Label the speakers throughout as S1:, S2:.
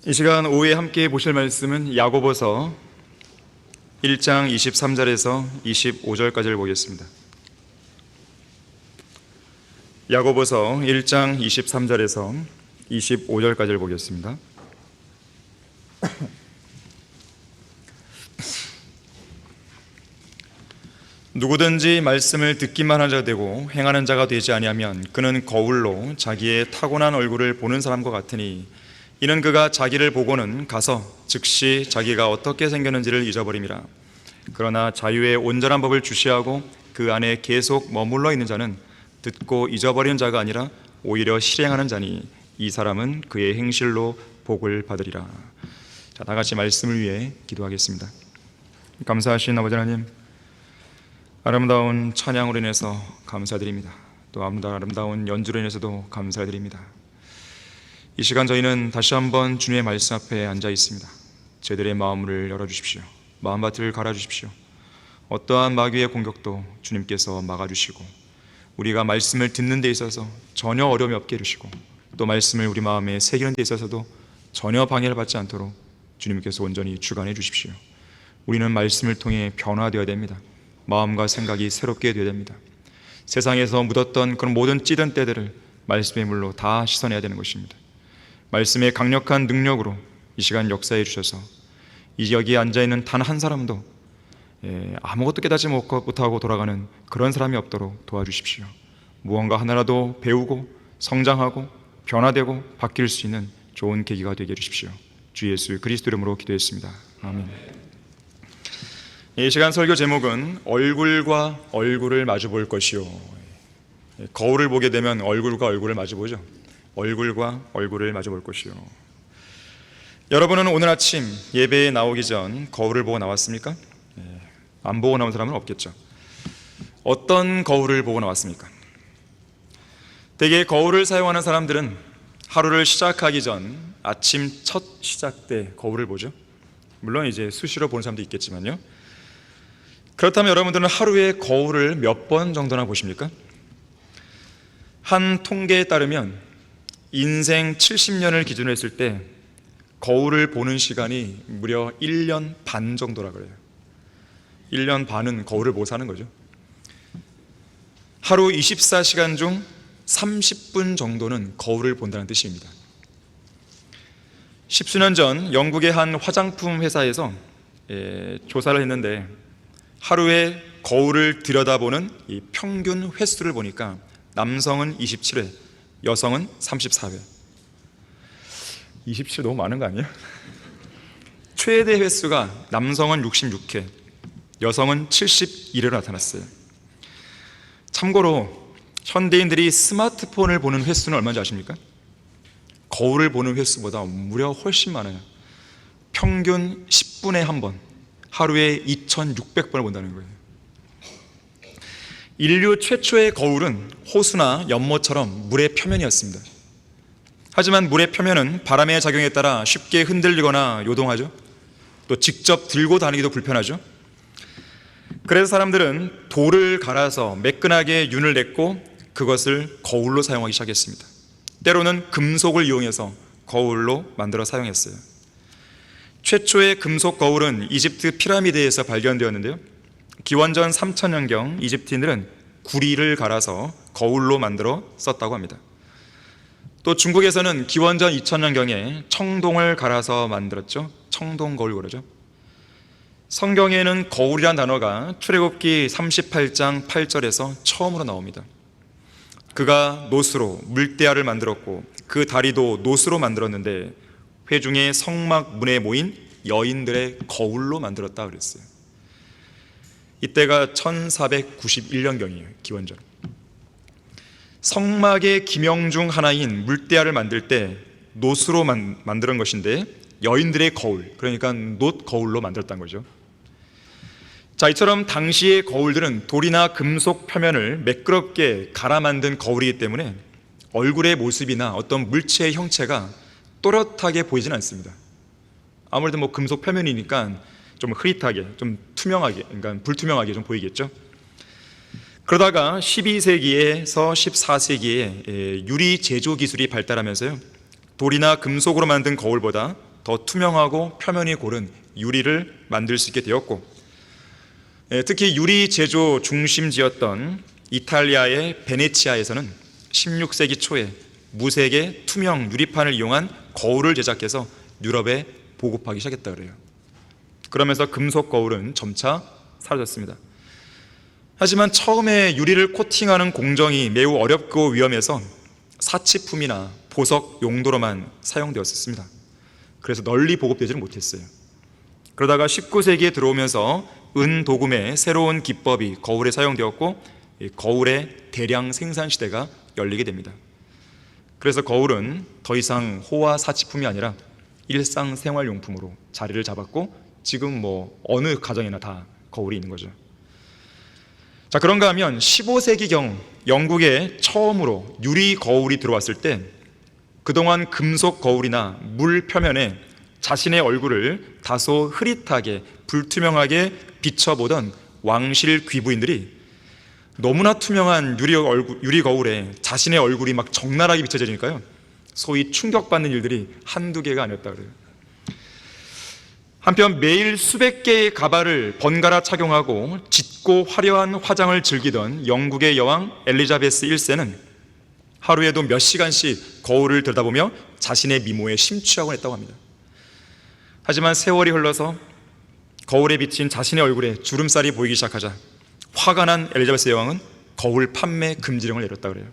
S1: 이 시간 오후에 함께 보실 말씀은 야고보서 1장 23절에서 25절까지를 보겠습니다. 야고보서 1장 23절에서 25절까지를 보겠습니다. 누구든지 말씀을 듣기만 하는 자가 되고 행하는 자가 되지 아니하면 그는 거울로 자기의 타고난 얼굴을 보는 사람과 같으니 이는 그가 자기를 보고는 가서 즉시 자기가 어떻게 생겼는지를 잊어버림이라. 그러나 자유의 온전한 법을 주시하고 그 안에 계속 머물러 있는 자는 듣고 잊어버리는 자가 아니라 오히려 실행하는 자니 이 사람은 그의 행실로 복을 받으리라. 자, 다 같이 말씀을 위해 기도하겠습니다. 감사하신 아버지 하나님, 아름다운 찬양으로 인해서 감사드립니다. 또 아름다운 연주로 인해서도 감사드립니다. 이 시간 저희는 다시 한번 주님의 말씀 앞에 앉아 있습니다. 저희들의 마음을 열어주십시오. 마음밭을 갈아주십시오. 어떠한 마귀의 공격도 주님께서 막아주시고 우리가 말씀을 듣는 데 있어서 전혀 어려움이 없게 해주시고 또 말씀을 우리 마음에 새기는 데 있어서도 전혀 방해를 받지 않도록 주님께서 온전히 주관해 주십시오. 우리는 말씀을 통해 변화되어야 됩니다. 마음과 생각이 새롭게 되어야 됩니다. 세상에서 묻었던 그런 모든 찌든 때들을 말씀의 물로 다 씻어내야 되는 것입니다. 말씀의 강력한 능력으로 이 시간 역사해 주셔서 여기에 앉아있는 단 한 사람도 아무것도 깨닫지 못하고 돌아가는 그런 사람이 없도록 도와주십시오. 무언가 하나라도 배우고 성장하고 변화되고 바뀔 수 있는 좋은 계기가 되게 해주십시오. 주 예수 그리스도 이름으로 기도했습니다. 아멘. 이 시간 설교 제목은 얼굴과 얼굴을 마주 볼 것이요. 거울을 보게 되면 얼굴과 얼굴을 마주 보죠. 얼굴과 얼굴을 마주 볼 것이요. 여러분은 오늘 아침 예배에 나오기 전 거울을 보고 나왔습니까? 안 보고 나온 사람은 없겠죠. 어떤 거울을 보고 나왔습니까? 대개 거울을 사용하는 사람들은 하루를 시작하기 전 아침 첫 시작 때 거울을 보죠. 물론 이제 수시로 보는 사람도 있겠지만요. 그렇다면 여러분들은 하루에 거울을 몇 번 정도나 보십니까? 한 통계에 따르면 인생 70년을 기준으로 했을 때 거울을 보는 시간이 무려 1년 반 정도라 그래요. 1년 반은 거울을 보고 사는 거죠. 하루 24시간 중 30분 정도는 거울을 본다는 뜻입니다. 십수년 전 영국의 한 화장품 회사에서 조사를 했는데 하루에 거울을 들여다보는 이 평균 횟수를 보니까 남성은 27회, 여성은 34회. 27 너무 많은 거 아니에요? 최대 횟수가 남성은 66회, 여성은 71회로 나타났어요. 참고로 현대인들이 스마트폰을 보는 횟수는 얼마인지 아십니까? 거울을 보는 횟수보다 무려 훨씬 많아요. 평균 10분에 한 번, 하루에 2600번을 본다는 거예요. 인류 최초의 거울은 호수나 연못처럼 물의 표면이었습니다. 하지만 물의 표면은 바람의 작용에 따라 쉽게 흔들리거나 요동하죠. 또 직접 들고 다니기도 불편하죠. 그래서 사람들은 돌을 갈아서 매끈하게 윤을 냈고 그것을 거울로 사용하기 시작했습니다. 때로는 금속을 이용해서 거울로 만들어 사용했어요. 최초의 금속 거울은 이집트 피라미드에서 발견되었는데요. 기원전 3000년경 이집트인들은 구리를 갈아서 거울로 만들어 썼다고 합니다. 또 중국에서는 기원전 2000년경에 청동을 갈아서 만들었죠. 청동 거울 그러죠. 성경에는 거울이란 단어가 출애굽기 38장 8절에서 처음으로 나옵니다. 그가 노스로 물대야를 만들었고 그 다리도 노스로 만들었는데 회중의 성막 문에 모인 여인들의 거울로 만들었다 그랬어요. 이때가 1491년경이에요. 기원전. 성막의 기명 중 하나인 물대야를 만들 때 놋으로 만드는 것인데 여인들의 거울, 그러니까 놋 거울로 만들었다는 거죠. 자, 이처럼 당시의 거울들은 돌이나 금속 표면을 매끄럽게 갈아 만든 거울이기 때문에 얼굴의 모습이나 어떤 물체의 형체가 또렷하게 보이진 않습니다. 아무래도 뭐 금속 표면이니까 좀 흐릿하게, 좀 투명하게, 그러니까 불투명하게 좀 보이겠죠. 그러다가 12세기에서 14세기에 유리 제조 기술이 발달하면서요, 돌이나 금속으로 만든 거울보다 더 투명하고 표면이 고른 유리를 만들 수 있게 되었고, 특히 유리 제조 중심지였던 이탈리아의 베네치아에서는 16세기 초에 무색의 투명 유리판을 이용한 거울을 제작해서 유럽에 보급하기 시작했다 그래요. 그러면서 금속 거울은 점차 사라졌습니다. 하지만 처음에 유리를 코팅하는 공정이 매우 어렵고 위험해서 사치품이나 보석 용도로만 사용되었습니다. 그래서 널리 보급되지는 못했어요. 그러다가 19세기에 들어오면서 은도금의 새로운 기법이 거울에 사용되었고, 거울의 대량 생산 시대가 열리게 됩니다. 그래서 거울은 더 이상 호화 사치품이 아니라 일상생활용품으로 자리를 잡았고, 지금 어느 가정에나 다 거울이 있는 거죠. 자, 그런가 하면 15세기경 영국에 처음으로 유리 거울이 들어왔을 때, 그동안 금속 거울이나 물 표면에 자신의 얼굴을 다소 흐릿하게 불투명하게 비춰보던 왕실 귀부인들이 너무나 투명한 유리 거울에 자신의 얼굴이 막 적나라하게 비춰지니까요, 소위 충격받는 일들이 한두 개가 아니었다 그래요. 한편 매일 수백 개의 가발을 번갈아 착용하고 짙고 화려한 화장을 즐기던 영국의 여왕 엘리자베스 1세는 하루에도 몇 시간씩 거울을 들여다보며 자신의 미모에 심취하곤 했다고 합니다. 하지만 세월이 흘러서 거울에 비친 자신의 얼굴에 주름살이 보이기 시작하자 화가 난 엘리자베스 여왕은 거울 판매 금지령을 내렸다 그래요.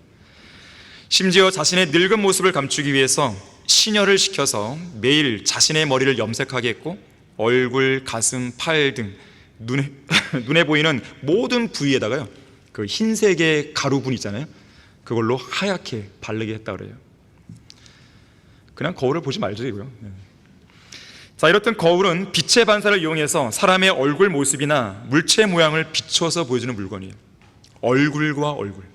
S1: 심지어 자신의 늙은 모습을 감추기 위해서 시녀를 시켜서 매일 자신의 머리를 염색하게 했고, 얼굴, 가슴, 팔 등 눈에 보이는 모든 부위에다가요, 그 흰색의 가루분 있잖아요, 그걸로 하얗게 바르게 했다 그래요. 그냥 거울을 보지 말죠, 이거요. 자, 이렇듯 거울은 빛의 반사를 이용해서 사람의 얼굴 모습이나 물체 모양을 비춰서 보여주는 물건이에요. 얼굴과 얼굴,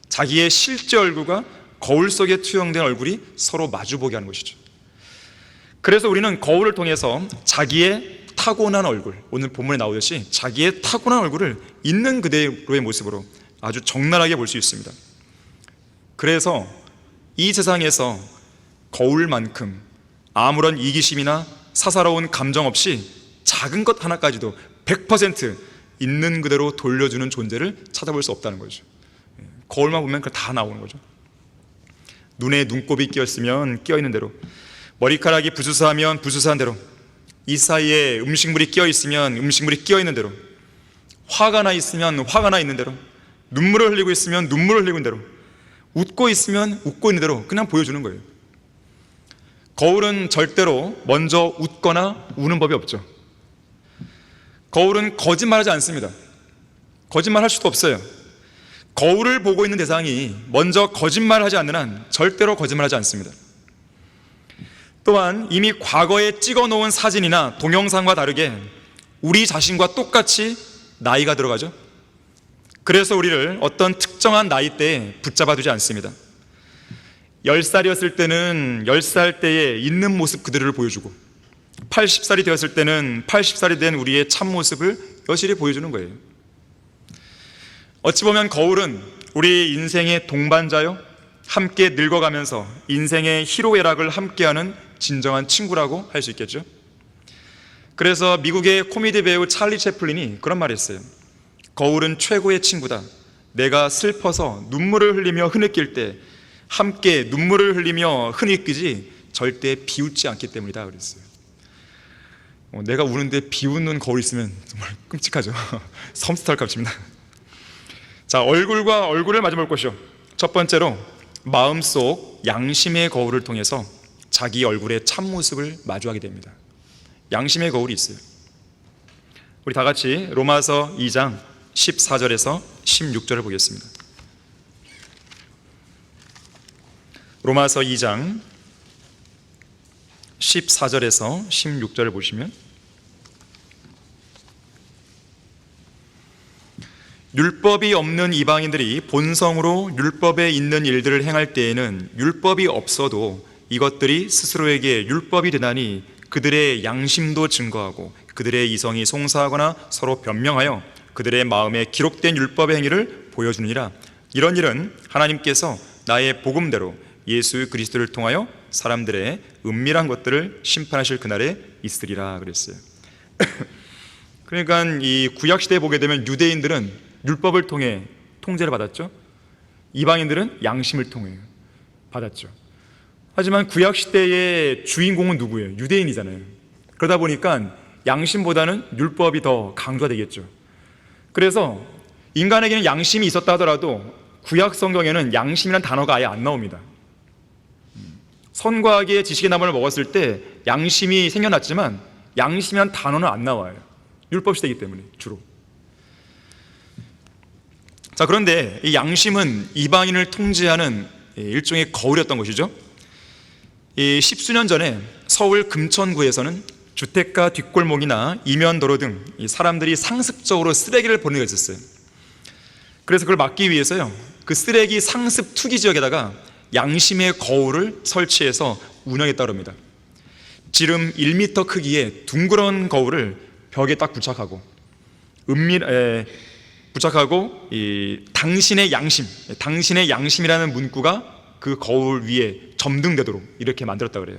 S1: 자기의 실제 얼굴과 거울 속에 투영된 얼굴이 서로 마주보게 하는 것이죠. 그래서 우리는 거울을 통해서 자기의 타고난 얼굴, 오늘 본문에 나오듯이 자기의 타고난 얼굴을 있는 그대로의 모습으로 아주 적나라하게 볼 수 있습니다. 그래서 이 세상에서 거울만큼 아무런 이기심이나 사사로운 감정 없이 작은 것 하나까지도 100% 있는 그대로 돌려주는 존재를 찾아볼 수 없다는 거죠. 거울만 보면 다 나오는 거죠. 눈에 눈곱이 끼었으면 끼어있는 대로, 머리카락이 부스스하면 부스스한 대로, 이 사이에 음식물이 끼어있으면 음식물이 끼어있는 대로, 화가 나 있으면 화가 나 있는 대로, 눈물을 흘리고 있으면 눈물을 흘리고 있는 대로, 웃고 있으면 웃고 있는 대로 그냥 보여주는 거예요. 거울은 절대로 먼저 웃거나 우는 법이 없죠. 거울은 거짓말하지 않습니다. 거짓말할 수도 없어요. 거울을 보고 있는 대상이 먼저 거짓말하지 않는 한 절대로 거짓말하지 않습니다. 또한 이미 과거에 찍어놓은 사진이나 동영상과 다르게 우리 자신과 똑같이 나이가 들어가죠. 그래서 우리를 어떤 특정한 나이대에 붙잡아두지 않습니다. 10살이었을 때는 10살 때에 있는 모습 그대로를 보여주고, 80살이 되었을 때는 80살이 된 우리의 참모습을 여실히 보여주는 거예요. 어찌 보면 거울은 우리 인생의 동반자요, 함께 늙어가면서 인생의 희로애락을 함께하는 진정한 친구라고 할 수 있겠죠. 그래서 미국의 코미디 배우 찰리 채플린이 그런 말을 했어요. 거울은 최고의 친구다. 내가 슬퍼서 눈물을 흘리며 흐느낄 때 함께 눈물을 흘리며 흐느끼지 절대 비웃지 않기 때문이다 그랬어요. 내가 우는데 비웃는 거울이 있으면 정말 끔찍하죠. 섬뜩할 값입니다. 자, 얼굴과 얼굴을 마주볼 것이요, 첫 번째로 마음속 양심의 거울을 통해서 자기 얼굴의 참모습을 마주하게 됩니다. 양심의 거울이 있어요. 우리 다 같이 로마서 2장 14절에서 16절을 보겠습니다. 로마서 2장 14절에서 16절을 보시면, 율법이 없는 이방인들이 본성으로 율법에 있는 일들을 행할 때에는 율법이 없어도 이것들이 스스로에게 율법이 되나니 그들의 양심도 증거하고 그들의 이성이 송사하거나 서로 변명하여 그들의 마음에 기록된 율법의 행위를 보여주느니라. 이런 일은 하나님께서 나의 복음대로 예수 그리스도를 통하여 사람들의 은밀한 것들을 심판하실 그날에 있으리라 그랬어요. 그러니까 이 구약 시대에 보게 되면 유대인들은 율법을 통해 통제를 받았죠. 이방인들은 양심을 통해 받았죠. 하지만 구약 시대의 주인공은 누구예요? 유대인이잖아요. 그러다 보니까 양심보다는 율법이 더 강조가 되겠죠. 그래서 인간에게는 양심이 있었다 하더라도 구약 성경에는 양심이라는 단어가 아예 안 나옵니다. 선과 악의 지식의 나무를 먹었을 때 양심이 생겨났지만 양심이라는 단어는 안 나와요. 율법 시대이기 때문에 주로. 자, 그런데 이 양심은 이방인을 통제하는 일종의 거울이었던 것이죠. 이 십수년 전에 서울 금천구에서는 주택가 뒷골목이나 이면도로 등 이 사람들이 상습적으로 쓰레기를 버리는 게 있었어요. 그래서 그걸 막기 위해서요, 그 쓰레기 상습 투기 지역에다가 양심의 거울을 설치해서 운영했다고 합니다. 지름 1m 크기의 둥그런 거울을 벽에 딱 부착하고 이 당신의 양심이라는 문구가 그 거울 위에 점등되도록 이렇게 만들었다 그래요.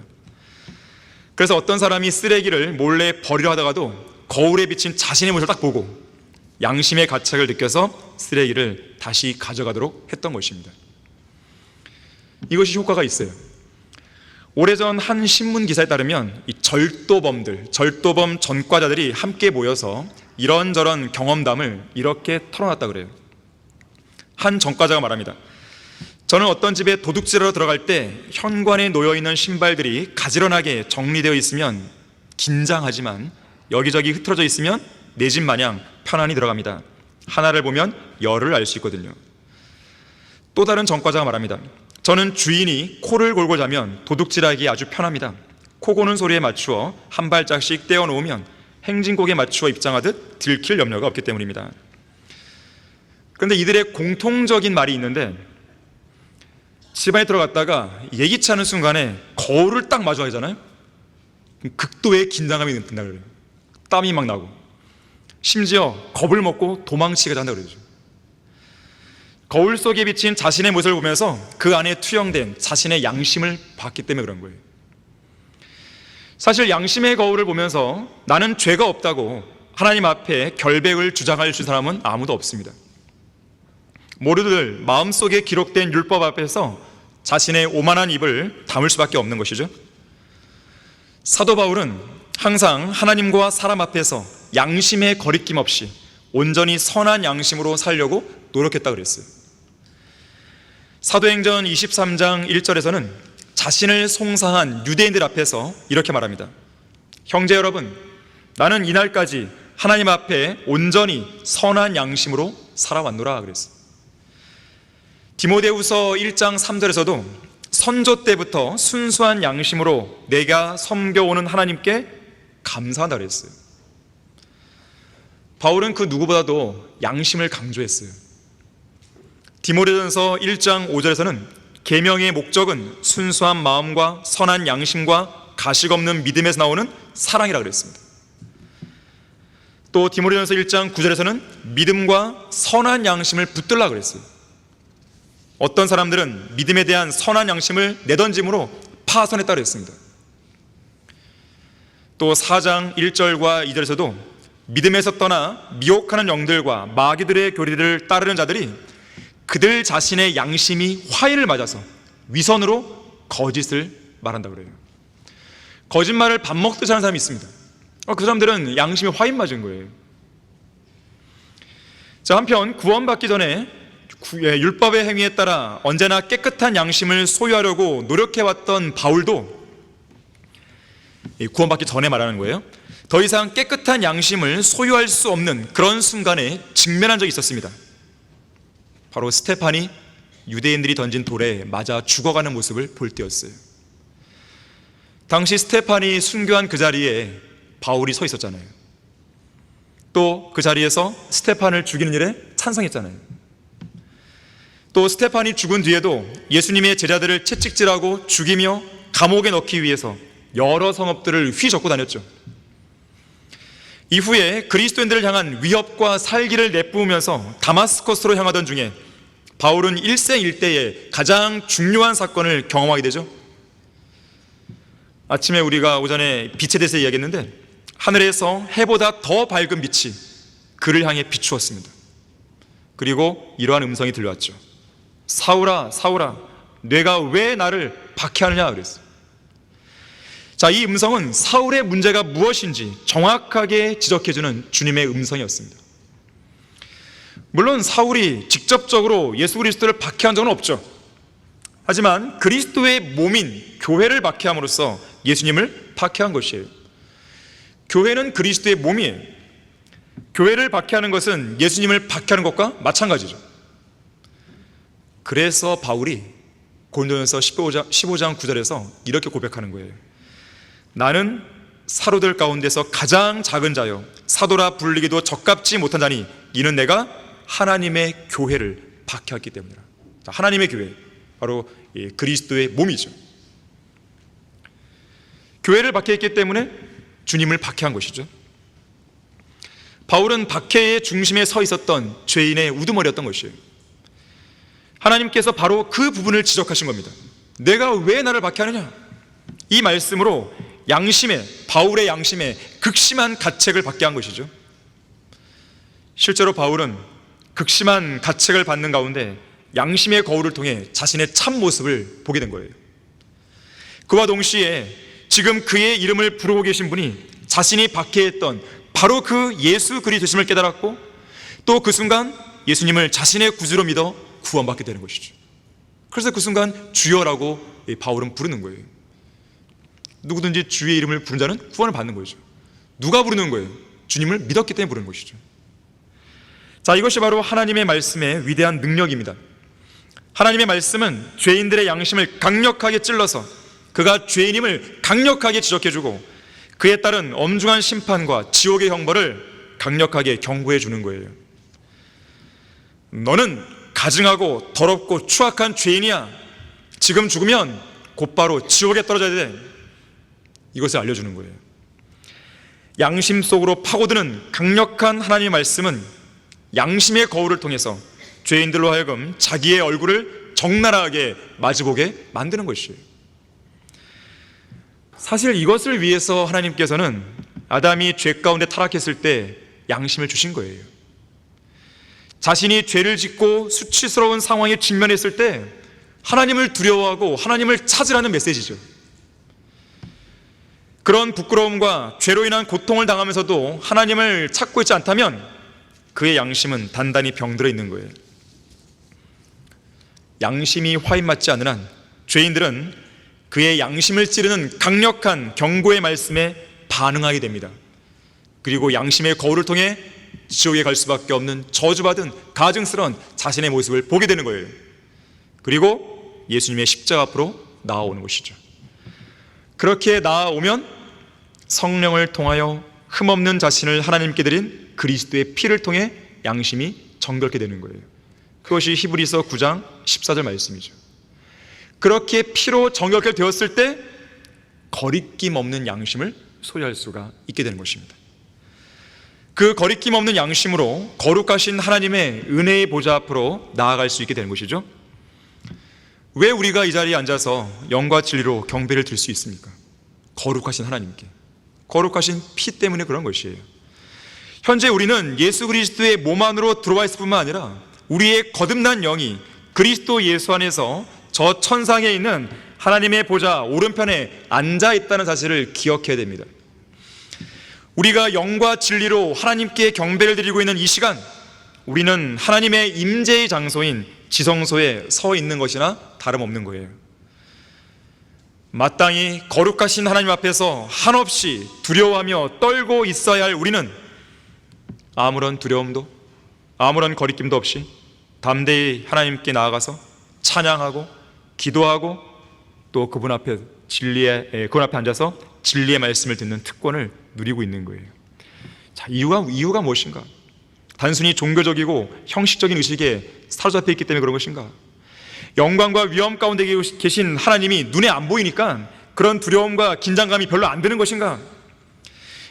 S1: 그래서 어떤 사람이 쓰레기를 몰래 버리려 하다가도 거울에 비친 자신의 모습을 딱 보고 양심의 가책을 느껴서 쓰레기를 다시 가져가도록 했던 것입니다. 이것이 효과가 있어요. 오래전 한 신문 기사에 따르면 이 절도범 전과자들이 함께 모여서 이런저런 경험담을 이렇게 털어놨다 그래요. 한 전과자가 말합니다. 저는 어떤 집에 도둑질하러 들어갈 때 현관에 놓여있는 신발들이 가지런하게 정리되어 있으면 긴장하지만 여기저기 흩어져 있으면 내 집 마냥 편안히 들어갑니다. 하나를 보면 열을 알 수 있거든요. 또 다른 전과자가 말합니다. 저는 주인이 코를 골고 자면 도둑질하기 아주 편합니다. 코 고는 소리에 맞추어 한 발짝씩 떼어 놓으면 행진곡에 맞추어 입장하듯 들킬 염려가 없기 때문입니다. 그런데 이들의 공통적인 말이 있는데, 집안에 들어갔다가 예기치 않은 순간에 거울을 딱 마주하잖아요. 극도의 긴장감이 든다 그래요. 땀이 막 나고, 심지어 겁을 먹고 도망치게 한다 그러죠. 거울 속에 비친 자신의 모습을 보면서 그 안에 투영된 자신의 양심을 봤기 때문에 그런 거예요. 사실 양심의 거울을 보면서 나는 죄가 없다고 하나님 앞에 결백을 주장할 수 있는 사람은 아무도 없습니다. 모두들 마음속에 기록된 율법 앞에서 자신의 오만한 입을 다물 수밖에 없는 것이죠. 사도 바울은 항상 하나님과 사람 앞에서 양심의 거리낌 없이 온전히 선한 양심으로 살려고 노력했다고 그랬어요. 사도행전 23장 1절에서는 자신을 송사한 유대인들 앞에서 이렇게 말합니다. 형제 여러분, 나는 이날까지 하나님 앞에 온전히 선한 양심으로 살아왔노라 그랬어요. 디모데후서 1장 3절에서도 선조 때부터 순수한 양심으로 내가 섬겨오는 하나님께 감사한다 그랬어요. 바울은 그 누구보다도 양심을 강조했어요. 디모데전서 1장 5절에서는 계명의 목적은 순수한 마음과 선한 양심과 가식 없는 믿음에서 나오는 사랑이라고 그랬습니다. 또 디모데전서 1장 9절에서는 믿음과 선한 양심을 붙들라고 그랬어요. 어떤 사람들은 믿음에 대한 선한 양심을 내던짐으로 파손했다고 그랬습니다. 또 4장 1절과 2절에서도 믿음에서 떠나 미혹하는 영들과 마귀들의 교리를 따르는 자들이 그들 자신의 양심이 화인을 맞아서 위선으로 거짓을 말한다고 그래요. 거짓말을 밥 먹듯이 하는 사람이 있습니다. 그 사람들은 양심이 화인 맞은 거예요. 자, 한편 구원받기 전에 율법의 행위에 따라 언제나 깨끗한 양심을 소유하려고 노력해왔던 바울도, 구원받기 전에 말하는 거예요, 더 이상 깨끗한 양심을 소유할 수 없는 그런 순간에 직면한 적이 있었습니다. 바로 스테판이 유대인들이 던진 돌에 맞아 죽어가는 모습을 볼 때였어요. 당시 스테판이 순교한 그 자리에 바울이 서 있었잖아요. 또 그 자리에서 스테판을 죽이는 일에 찬성했잖아요. 또 스테판이 죽은 뒤에도 예수님의 제자들을 채찍질하고 죽이며 감옥에 넣기 위해서 여러 성읍들을 휘젓고 다녔죠. 이후에 그리스도인들을 향한 위협과 살기를 내뿜으면서 다마스커스로 향하던 중에 바울은 일생일대의 가장 중요한 사건을 경험하게 되죠. 아침에 우리가 오전에 빛에 대해서 이야기했는데 하늘에서 해보다 더 밝은 빛이 그를 향해 비추었습니다. 그리고 이러한 음성이 들려왔죠. 사울아, 사울아, 내가 왜 나를 박해하느냐 그랬어요. 자, 이 음성은 사울의 문제가 무엇인지 정확하게 지적해주는 주님의 음성이었습니다. 물론 사울이 직접적으로 예수 그리스도를 박해한 적은 없죠. 하지만 그리스도의 몸인 교회를 박해함으로써 예수님을 박해한 것이에요. 교회는 그리스도의 몸이에요. 교회를 박해하는 것은 예수님을 박해하는 것과 마찬가지죠. 그래서 바울이 고린도전서 15장 9절에서 이렇게 고백하는 거예요. 나는 사도들 가운데서 가장 작은 자요 사도라 불리기도 적합지 못한 자니 이는 내가 하나님의 교회를 박해했기 때문이라. 하나님의 교회, 바로 그리스도의 몸이죠. 교회를 박해했기 때문에 주님을 박해한 것이죠. 바울은 박해의 중심에 서 있었던 죄인의 우두머리였던 것이에요. 하나님께서 바로 그 부분을 지적하신 겁니다. 내가 왜 나를 박해하느냐? 이 말씀으로 바울의 양심에 극심한 가책을 받게 한 것이죠. 실제로 바울은 극심한 가책을 받는 가운데 양심의 거울을 통해 자신의 참모습을 보게 된 거예요. 그와 동시에 지금 그의 이름을 부르고 계신 분이 자신이 박해했던 바로 그 예수 그리스도심을 깨달았고, 또 그 순간 예수님을 자신의 구주로 믿어 구원받게 되는 것이죠. 그래서 그 순간 주여라고 바울은 부르는 거예요. 누구든지 주의 이름을 부른 자는 구원을 받는 거죠. 누가 부르는 거예요? 주님을 믿었기 때문에 부르는 것이죠. 자, 이것이 바로 하나님의 말씀의 위대한 능력입니다. 하나님의 말씀은 죄인들의 양심을 강력하게 찔러서 그가 죄인임을 강력하게 지적해주고 그에 따른 엄중한 심판과 지옥의 형벌을 강력하게 경고해 주는 거예요. 너는 가증하고 더럽고 추악한 죄인이야. 지금 죽으면 곧바로 지옥에 떨어져야 돼. 이것을 알려주는 거예요. 양심 속으로 파고드는 강력한 하나님의 말씀은 양심의 거울을 통해서 죄인들로 하여금 자기의 얼굴을 적나라하게 마주보게 만드는 것이에요. 사실 이것을 위해서 하나님께서는 아담이 죄 가운데 타락했을 때 양심을 주신 거예요. 자신이 죄를 짓고 수치스러운 상황에 직면했을 때 하나님을 두려워하고 하나님을 찾으라는 메시지죠. 그런 부끄러움과 죄로 인한 고통을 당하면서도 하나님을 찾고 있지 않다면 그의 양심은 단단히 병들어 있는 거예요. 양심이 화인맞지 않는 한 죄인들은 그의 양심을 찌르는 강력한 경고의 말씀에 반응하게 됩니다. 그리고 양심의 거울을 통해 지옥에 갈 수밖에 없는 저주받은 가증스러운 자신의 모습을 보게 되는 거예요. 그리고 예수님의 십자가 앞으로 나아오는 것이죠. 그렇게 나아오면 성령을 통하여 흠없는 자신을 하나님께 드린 그리스도의 피를 통해 양심이 정결케 되는 거예요. 그것이 히브리서 9장 14절 말씀이죠. 그렇게 피로 정결케 되었을 때 거리낌 없는 양심을 소유할 수가 있게 되는 것입니다. 그 거리낌 없는 양심으로 거룩하신 하나님의 은혜의 보좌 앞으로 나아갈 수 있게 되는 것이죠. 왜 우리가 이 자리에 앉아서 영과 진리로 경배를 드릴 수 있습니까? 거룩하신 하나님께, 거룩하신 피 때문에 그런 것이에요. 현재 우리는 예수 그리스도의 몸 안으로 들어와 있을 뿐만 아니라 우리의 거듭난 영이 그리스도 예수 안에서 저 천상에 있는 하나님의 보좌 오른편에 앉아 있다는 사실을 기억해야 됩니다. 우리가 영과 진리로 하나님께 경배를 드리고 있는 이 시간, 우리는 하나님의 임재의 장소인 지성소에 서 있는 것이나 다름없는 거예요. 마땅히 거룩하신 하나님 앞에서 한없이 두려워하며 떨고 있어야 할 우리는 아무런 두려움도 아무런 거리낌도 없이 담대히 하나님께 나아가서 찬양하고 기도하고 또 그분 앞에 앉아서 진리의 말씀을 듣는 특권을 누리고 있는 거예요. 자, 이유가 무엇인가? 단순히 종교적이고 형식적인 의식에 사로잡혀 있기 때문에 그런 것인가? 영광과 위엄 가운데 계신 하나님이 눈에 안 보이니까 그런 두려움과 긴장감이 별로 안 드는 것인가?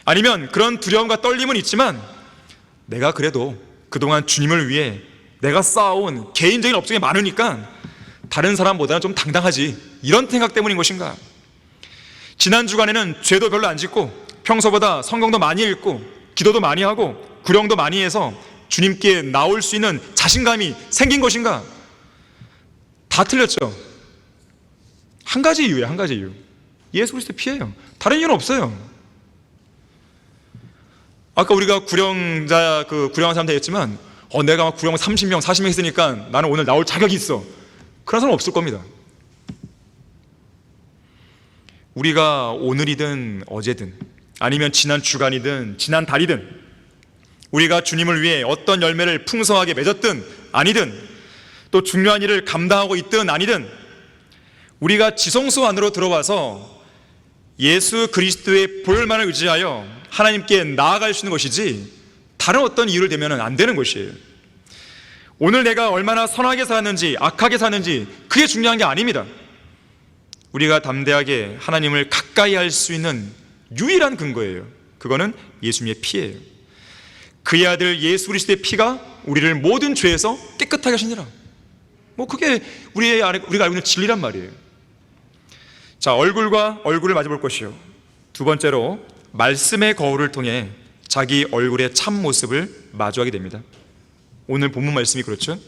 S1: 아니면 그런 두려움과 떨림은 있지만 내가 그래도 그동안 주님을 위해 내가 쌓아온 개인적인 업적이 많으니까 다른 사람보다는 좀 당당하지, 이런 생각 때문인 것인가? 지난 주간에는 죄도 별로 안 짓고 평소보다 성경도 많이 읽고 기도도 많이 하고 구령도 많이 해서 주님께 나올 수 있는 자신감이 생긴 것인가? 다 틀렸죠. 한 가지 이유예요. 한 가지 이유. 예수 그리스도 피해요. 다른 이유는 없어요. 아까 우리가 구령한 사람한테 했지만 내가 막 구령 30명, 40명 했으니까 나는 오늘 나올 자격이 있어. 그런 사람 없을 겁니다. 우리가 오늘이든 어제든 아니면 지난 주간이든 지난 달이든 우리가 주님을 위해 어떤 열매를 풍성하게 맺었든 아니든 또 중요한 일을 감당하고 있든 아니든 우리가 지성소 안으로 들어와서 예수 그리스도의 보혈만을 의지하여 하나님께 나아갈 수 있는 것이지 다른 어떤 이유를 대면 안 되는 것이에요. 오늘 내가 얼마나 선하게 살았는지 악하게 살았는지 그게 중요한 게 아닙니다. 우리가 담대하게 하나님을 가까이 할 수 있는 유일한 근거예요. 그거는 예수님의 피예요. 그의 아들 예수 그리스도의 피가 우리를 모든 죄에서 깨끗하게 하시니라. 그게 우리가 알고 있는 진리란 말이에요. 자, 얼굴과 얼굴을 마주볼 것이요, 두 번째로 말씀의 거울을 통해 자기 얼굴의 참모습을 마주하게 됩니다. 오늘 본문 말씀이 그렇죠.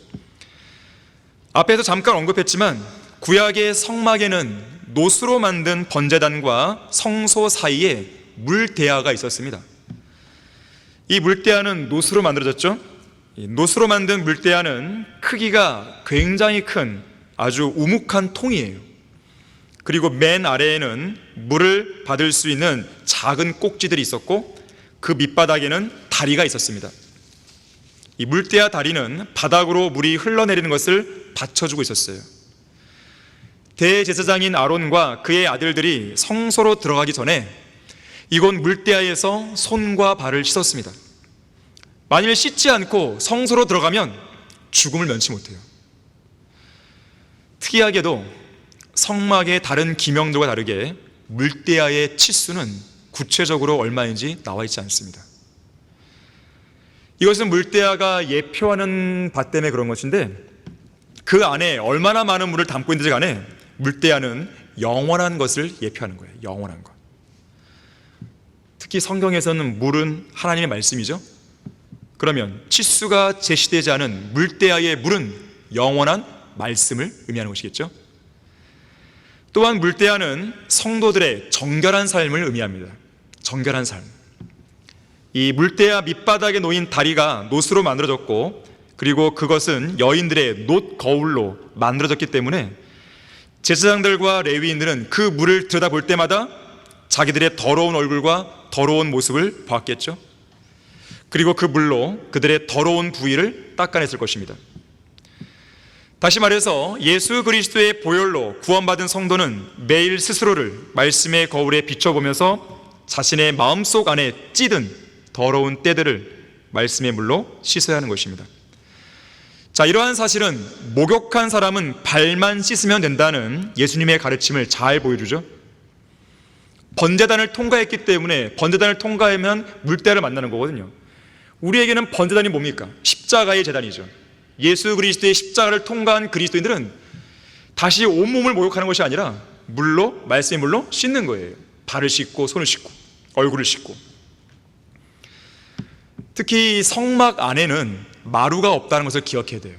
S1: 앞에서 잠깐 언급했지만 구약의 성막에는 노수로 만든 번제단과 성소 사이에 물대야가 있었습니다. 이 물대야는 노수로 만들어졌죠. 노수로 만든 물대야는 크기가 굉장히 큰 아주 우묵한 통이에요. 그리고 맨 아래에는 물을 받을 수 있는 작은 꼭지들이 있었고 그 밑바닥에는 다리가 있었습니다. 이 물대야 다리는 바닥으로 물이 흘러내리는 것을 받쳐주고 있었어요. 대제사장인 아론과 그의 아들들이 성소로 들어가기 전에 이곳 물대야에서 손과 발을 씻었습니다. 만일 씻지 않고 성소로 들어가면 죽음을 면치 못해요. 특이하게도 성막의 다른 기명들과 다르게 물대야의 치수는 구체적으로 얼마인지 나와 있지 않습니다. 이것은 물대야가 예표하는 바 때문에 그런 것인데 그 안에 얼마나 많은 물을 담고 있는지 간에 물대야는 영원한 것을 예표하는 거예요. 영원한 것. 특히 성경에서는 물은 하나님의 말씀이죠. 그러면 치수가 제시되지 않은 물대야의 물은 영원한 말씀을 의미하는 것이겠죠. 또한 물대야는 성도들의 정결한 삶을 의미합니다. 정결한 삶. 이 물대야 밑바닥에 놓인 다리가 노수로 만들어졌고 그리고 그것은 여인들의 놋 거울로 만들어졌기 때문에 제사장들과 레위인들은 그 물을 들여다볼 때마다 자기들의 더러운 얼굴과 더러운 모습을 보았겠죠. 그리고 그 물로 그들의 더러운 부위를 닦아냈을 것입니다. 다시 말해서 예수 그리스도의 보혈로 구원받은 성도는 매일 스스로를 말씀의 거울에 비춰보면서 자신의 마음속 안에 찌든 더러운 때들을 말씀의 물로 씻어야 하는 것입니다. 자, 이러한 사실은 목욕한 사람은 발만 씻으면 된다는 예수님의 가르침을 잘 보여주죠. 번제단을 통과했기 때문에 번제단을 통과하면 물대야를 만나는 거거든요. 우리에게는 번제단이 뭡니까? 십자가의 제단이죠. 예수 그리스도의 십자가를 통과한 그리스도인들은 다시 온몸을 목욕하는 것이 아니라 물로, 말씀의 물로 씻는 거예요. 발을 씻고 손을 씻고 얼굴을 씻고. 특히 성막 안에는 마루가 없다는 것을 기억해야 돼요.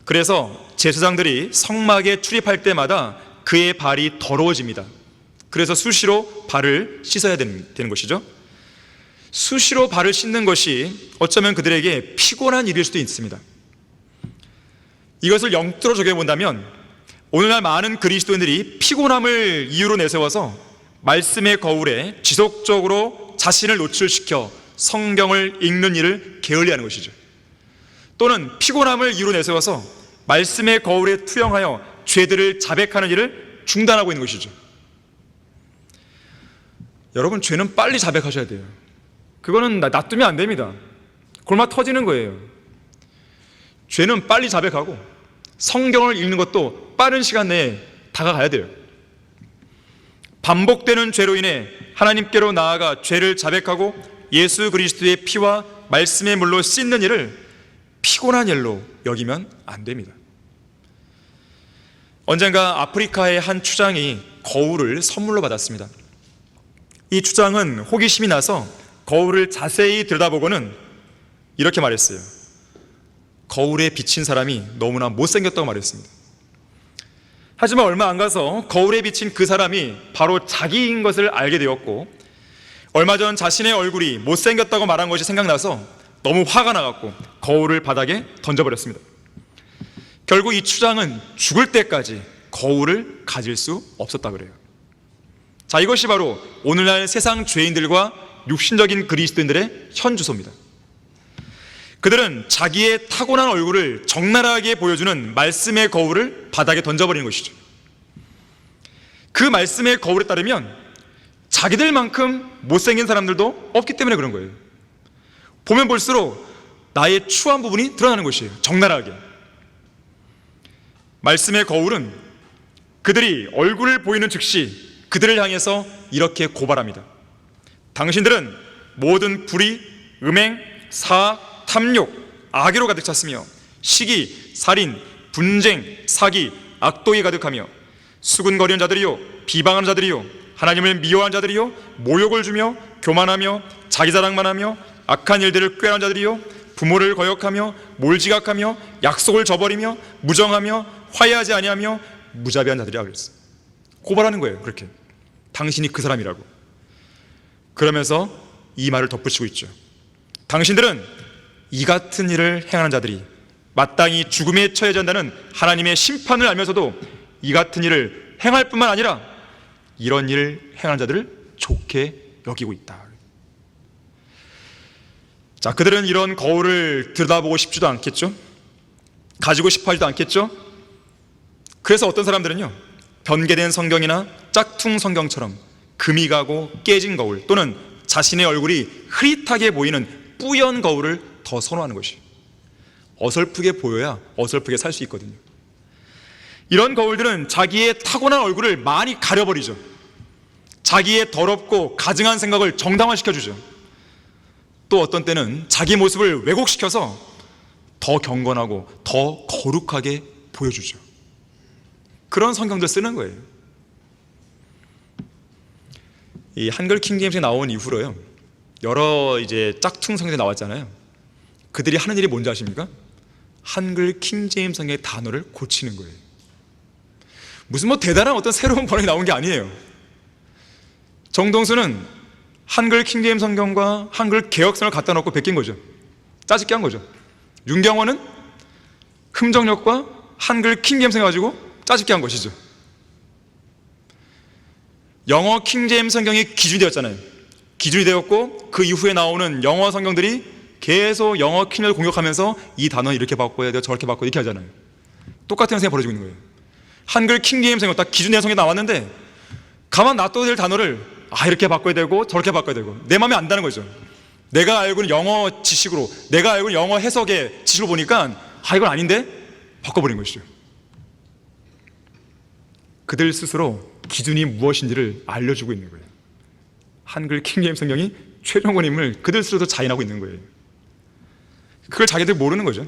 S1: 그래서 제사장들이 성막에 출입할 때마다 그의 발이 더러워집니다. 그래서 수시로 발을 씻어야 되는 것이죠. 수시로 발을 씻는 것이 어쩌면 그들에게 피곤한 일일 수도 있습니다. 이것을 영적으로 적용해본다면 오늘날 많은 그리스도인들이 피곤함을 이유로 내세워서 말씀의 거울에 지속적으로 자신을 노출시켜 성경을 읽는 일을 게을리하는 것이죠. 또는 피곤함을 이유로 내세워서 말씀의 거울에 투영하여 죄들을 자백하는 일을 중단하고 있는 것이죠. 여러분, 죄는 빨리 자백하셔야 돼요. 그거는 놔두면 안 됩니다. 골마 터지는 거예요. 죄는 빨리 자백하고 성경을 읽는 것도 빠른 시간 내에 다가가야 돼요. 반복되는 죄로 인해 하나님께로 나아가 죄를 자백하고 예수 그리스도의 피와 말씀의 물로 씻는 일을 피곤한 일로 여기면 안 됩니다. 언젠가 아프리카의 한 추장이 거울을 선물로 받았습니다. 이 추장은 호기심이 나서 거울을 자세히 들여다보고는 이렇게 말했어요. 거울에 비친 사람이 너무나 못생겼다고 말했습니다. 하지만 얼마 안 가서 거울에 비친 그 사람이 바로 자기인 것을 알게 되었고, 얼마 전 자신의 얼굴이 못생겼다고 말한 것이 생각나서 너무 화가 나갖고 거울을 바닥에 던져버렸습니다. 결국 이 추장은 죽을 때까지 거울을 가질 수 없었다 그래요. 자, 이것이 바로 오늘날 세상 죄인들과 육신적인 그리스도인들의 현주소입니다. 그들은 자기의 타고난 얼굴을 적나라하게 보여주는 말씀의 거울을 바닥에 던져버리는 것이죠. 그 말씀의 거울에 따르면 자기들만큼 못생긴 사람들도 없기 때문에 그런 거예요. 보면 볼수록 나의 추한 부분이 드러나는 것이에요. 적나라하게. 말씀의 거울은 그들이 얼굴을 보이는 즉시 그들을 향해서 이렇게 고발합니다. 당신들은 모든 불의, 음행, 사악, 탐욕, 악의로 가득 찼으며 시기, 살인, 분쟁, 사기, 악독이 가득하며 수군거리는 자들이요, 비방하는 자들이요, 하나님을 미워하는 자들이요, 모욕을 주며 교만하며 자기 자랑만 하며 악한 일들을 꾀하는 자들이요, 부모를 거역하며 몰지각하며 약속을 저버리며 무정하며 화해하지 아니하며 무자비한 자들이라 그랬어요. 고발하는 거예요. 그렇게 당신이 그 사람이라고. 그러면서 이 말을 덧붙이고 있죠. 당신들은 이 같은 일을 행하는 자들이 마땅히 죽음에 처해야 한다는 하나님의 심판을 알면서도 이 같은 일을 행할 뿐만 아니라 이런 일을 행하는 자들을 좋게 여기고 있다. 자, 그들은 이런 거울을 들여다보고 싶지도 않겠죠? 가지고 싶어 하지도 않겠죠? 그래서 어떤 사람들은요, 변개된 성경이나 짝퉁 성경처럼 금이 가고 깨진 거울 또는 자신의 얼굴이 흐릿하게 보이는 뿌연 거울을 더 선호하는 것이, 어설프게 보여야 어설프게 살 수 있거든요. 이런 거울들은 자기의 타고난 얼굴을 많이 가려버리죠. 자기의 더럽고 가증한 생각을 정당화시켜주죠. 또 어떤 때는 자기 모습을 왜곡시켜서 더 경건하고 더 거룩하게 보여주죠. 그런 성경들 쓰는 거예요. 이 한글 킹제임스에 나온 이후로요, 여러 이제 짝퉁 성경이 나왔잖아요. 그들이 하는 일이 뭔지 아십니까? 한글 킹제임스 성경의 단어를 고치는 거예요. 무슨 뭐 대단한 어떤 새로운 번역이 나온 게 아니에요. 정동수는 한글 킹제임스 성경과 한글 개역성을 갖다 놓고 베낀 거죠. 짜집게 한 거죠. 윤경원은 흠정역과 한글 킹제임스 해가지고 짜집게 한 것이죠. 영어 킹제임스 성경이 기준이 되었잖아요. 기준이 되었고 그 이후에 나오는 영어 성경들이 계속 영어 킹을 공격하면서 이 단어 이렇게 바꿔야 돼요, 저렇게 바꿔야 돼요, 이렇게 하잖아요. 똑같은 현상이 벌어지고 있는 거예요. 한글 킹제임스 성경 딱 기준 해석이 나왔는데 가만 놔둬야 될 단어를 이렇게 바꿔야 되고 저렇게 바꿔야 되고 내 마음에 안 드는 거죠. 내가 알고 있는 영어 지식으로, 내가 알고 있는 영어 해석의 지식으로 보니까 이건 아닌데 바꿔버린 것이죠. 그들 스스로 기준이 무엇인지를 알려주고 있는 거예요. 한글 킹제임스 성경이 최종 원임을 그들 스스로도 자인하고 있는 거예요. 그걸 자기들 모르는 거죠.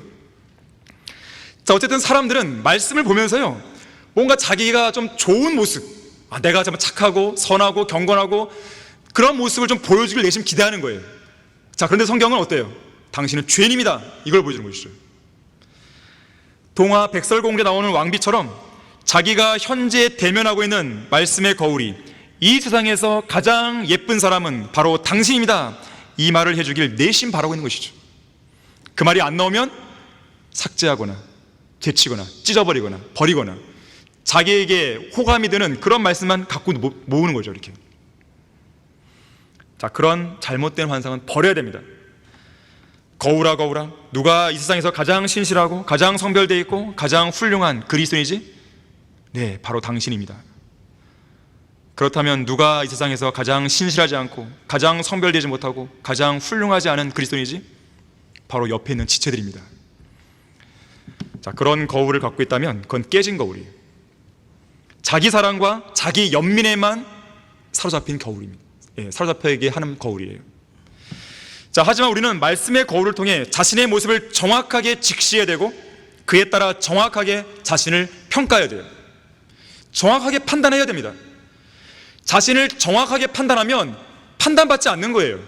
S1: 자, 어쨌든 사람들은 말씀을 보면서요, 뭔가 자기가 좀 좋은 모습, 내가 좀 착하고 선하고 경건하고 그런 모습을 좀 보여주길 내심 기대하는 거예요. 자, 그런데 성경은 어때요? 당신은 죄인입니다, 이걸 보여주는 것이죠. 동화 백설공주에 나오는 왕비처럼 자기가 현재 대면하고 있는 말씀의 거울이 이 세상에서 가장 예쁜 사람은 바로 당신입니다, 이 말을 해주길 내심 바라고 있는 것이죠. 그 말이 안 나오면 삭제하거나 제치거나 찢어버리거나 버리거나 자기에게 호감이 드는 그런 말씀만 갖고 모으는 거죠. 이렇게. 자, 그런 잘못된 환상은 버려야 됩니다. 거울아 거울아, 누가 이 세상에서 가장 신실하고 가장 성별되어 있고 가장 훌륭한 그리스도인이지? 네, 바로 당신입니다. 그렇다면 누가 이 세상에서 가장 신실하지 않고 가장 성별되지 못하고 가장 훌륭하지 않은 그리스도인이지? 바로 옆에 있는 지체들입니다. 자, 그런 거울을 갖고 있다면 그건 깨진 거울이에요. 자기 사랑과 자기 연민에만 사로잡힌 거울입니다. 사로잡혀야게 하는 거울이에요. 자, 하지만 우리는 말씀의 거울을 통해 자신의 모습을 정확하게 직시해야 되고 그에 따라 정확하게 자신을 평가해야 돼요. 정확하게 판단해야 됩니다. 자신을 정확하게 판단하면 판단받지 않는 거예요.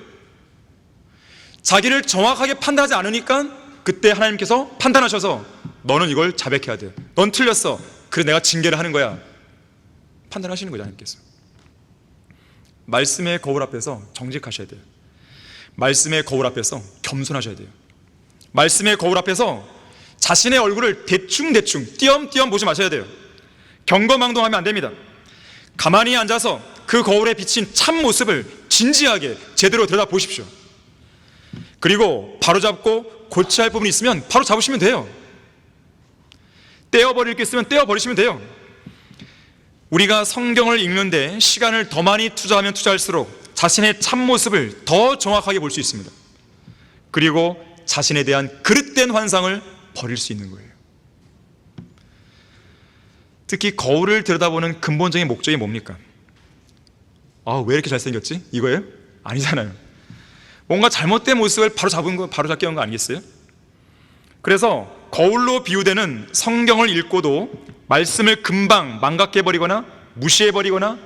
S1: 자기를 정확하게 판단하지 않으니까 그때 하나님께서 판단하셔서 너는 이걸 자백해야 돼. 넌 틀렸어. 그래 내가 징계를 하는 거야. 판단하시는 거죠, 하나님께서. 말씀의 거울 앞에서 정직하셔야 돼요. 말씀의 거울 앞에서 겸손하셔야 돼요. 말씀의 거울 앞에서 자신의 얼굴을 대충대충 띄엄띄엄 보지 마셔야 돼요. 경거망동하면 안 됩니다. 가만히 앉아서 그 거울에 비친 참 모습을 진지하게 제대로 들여다보십시오. 그리고 바로잡고 고쳐야 할 부분이 있으면 바로 잡으시면 돼요. 떼어버릴 게 있으면 떼어버리시면 돼요. 우리가 성경을 읽는데 시간을 더 많이 투자하면 투자할수록 자신의 참모습을 더 정확하게 볼 수 있습니다. 그리고 자신에 대한 그릇된 환상을 버릴 수 있는 거예요. 특히 거울을 들여다보는 근본적인 목적이 뭡니까? 왜 이렇게 잘생겼지? 이거예요? 아니잖아요. 뭔가 잘못된 모습을 바로 잡게 한 거 아니겠어요? 그래서 거울로 비유되는 성경을 읽고도 말씀을 금방 망각해버리거나 무시해버리거나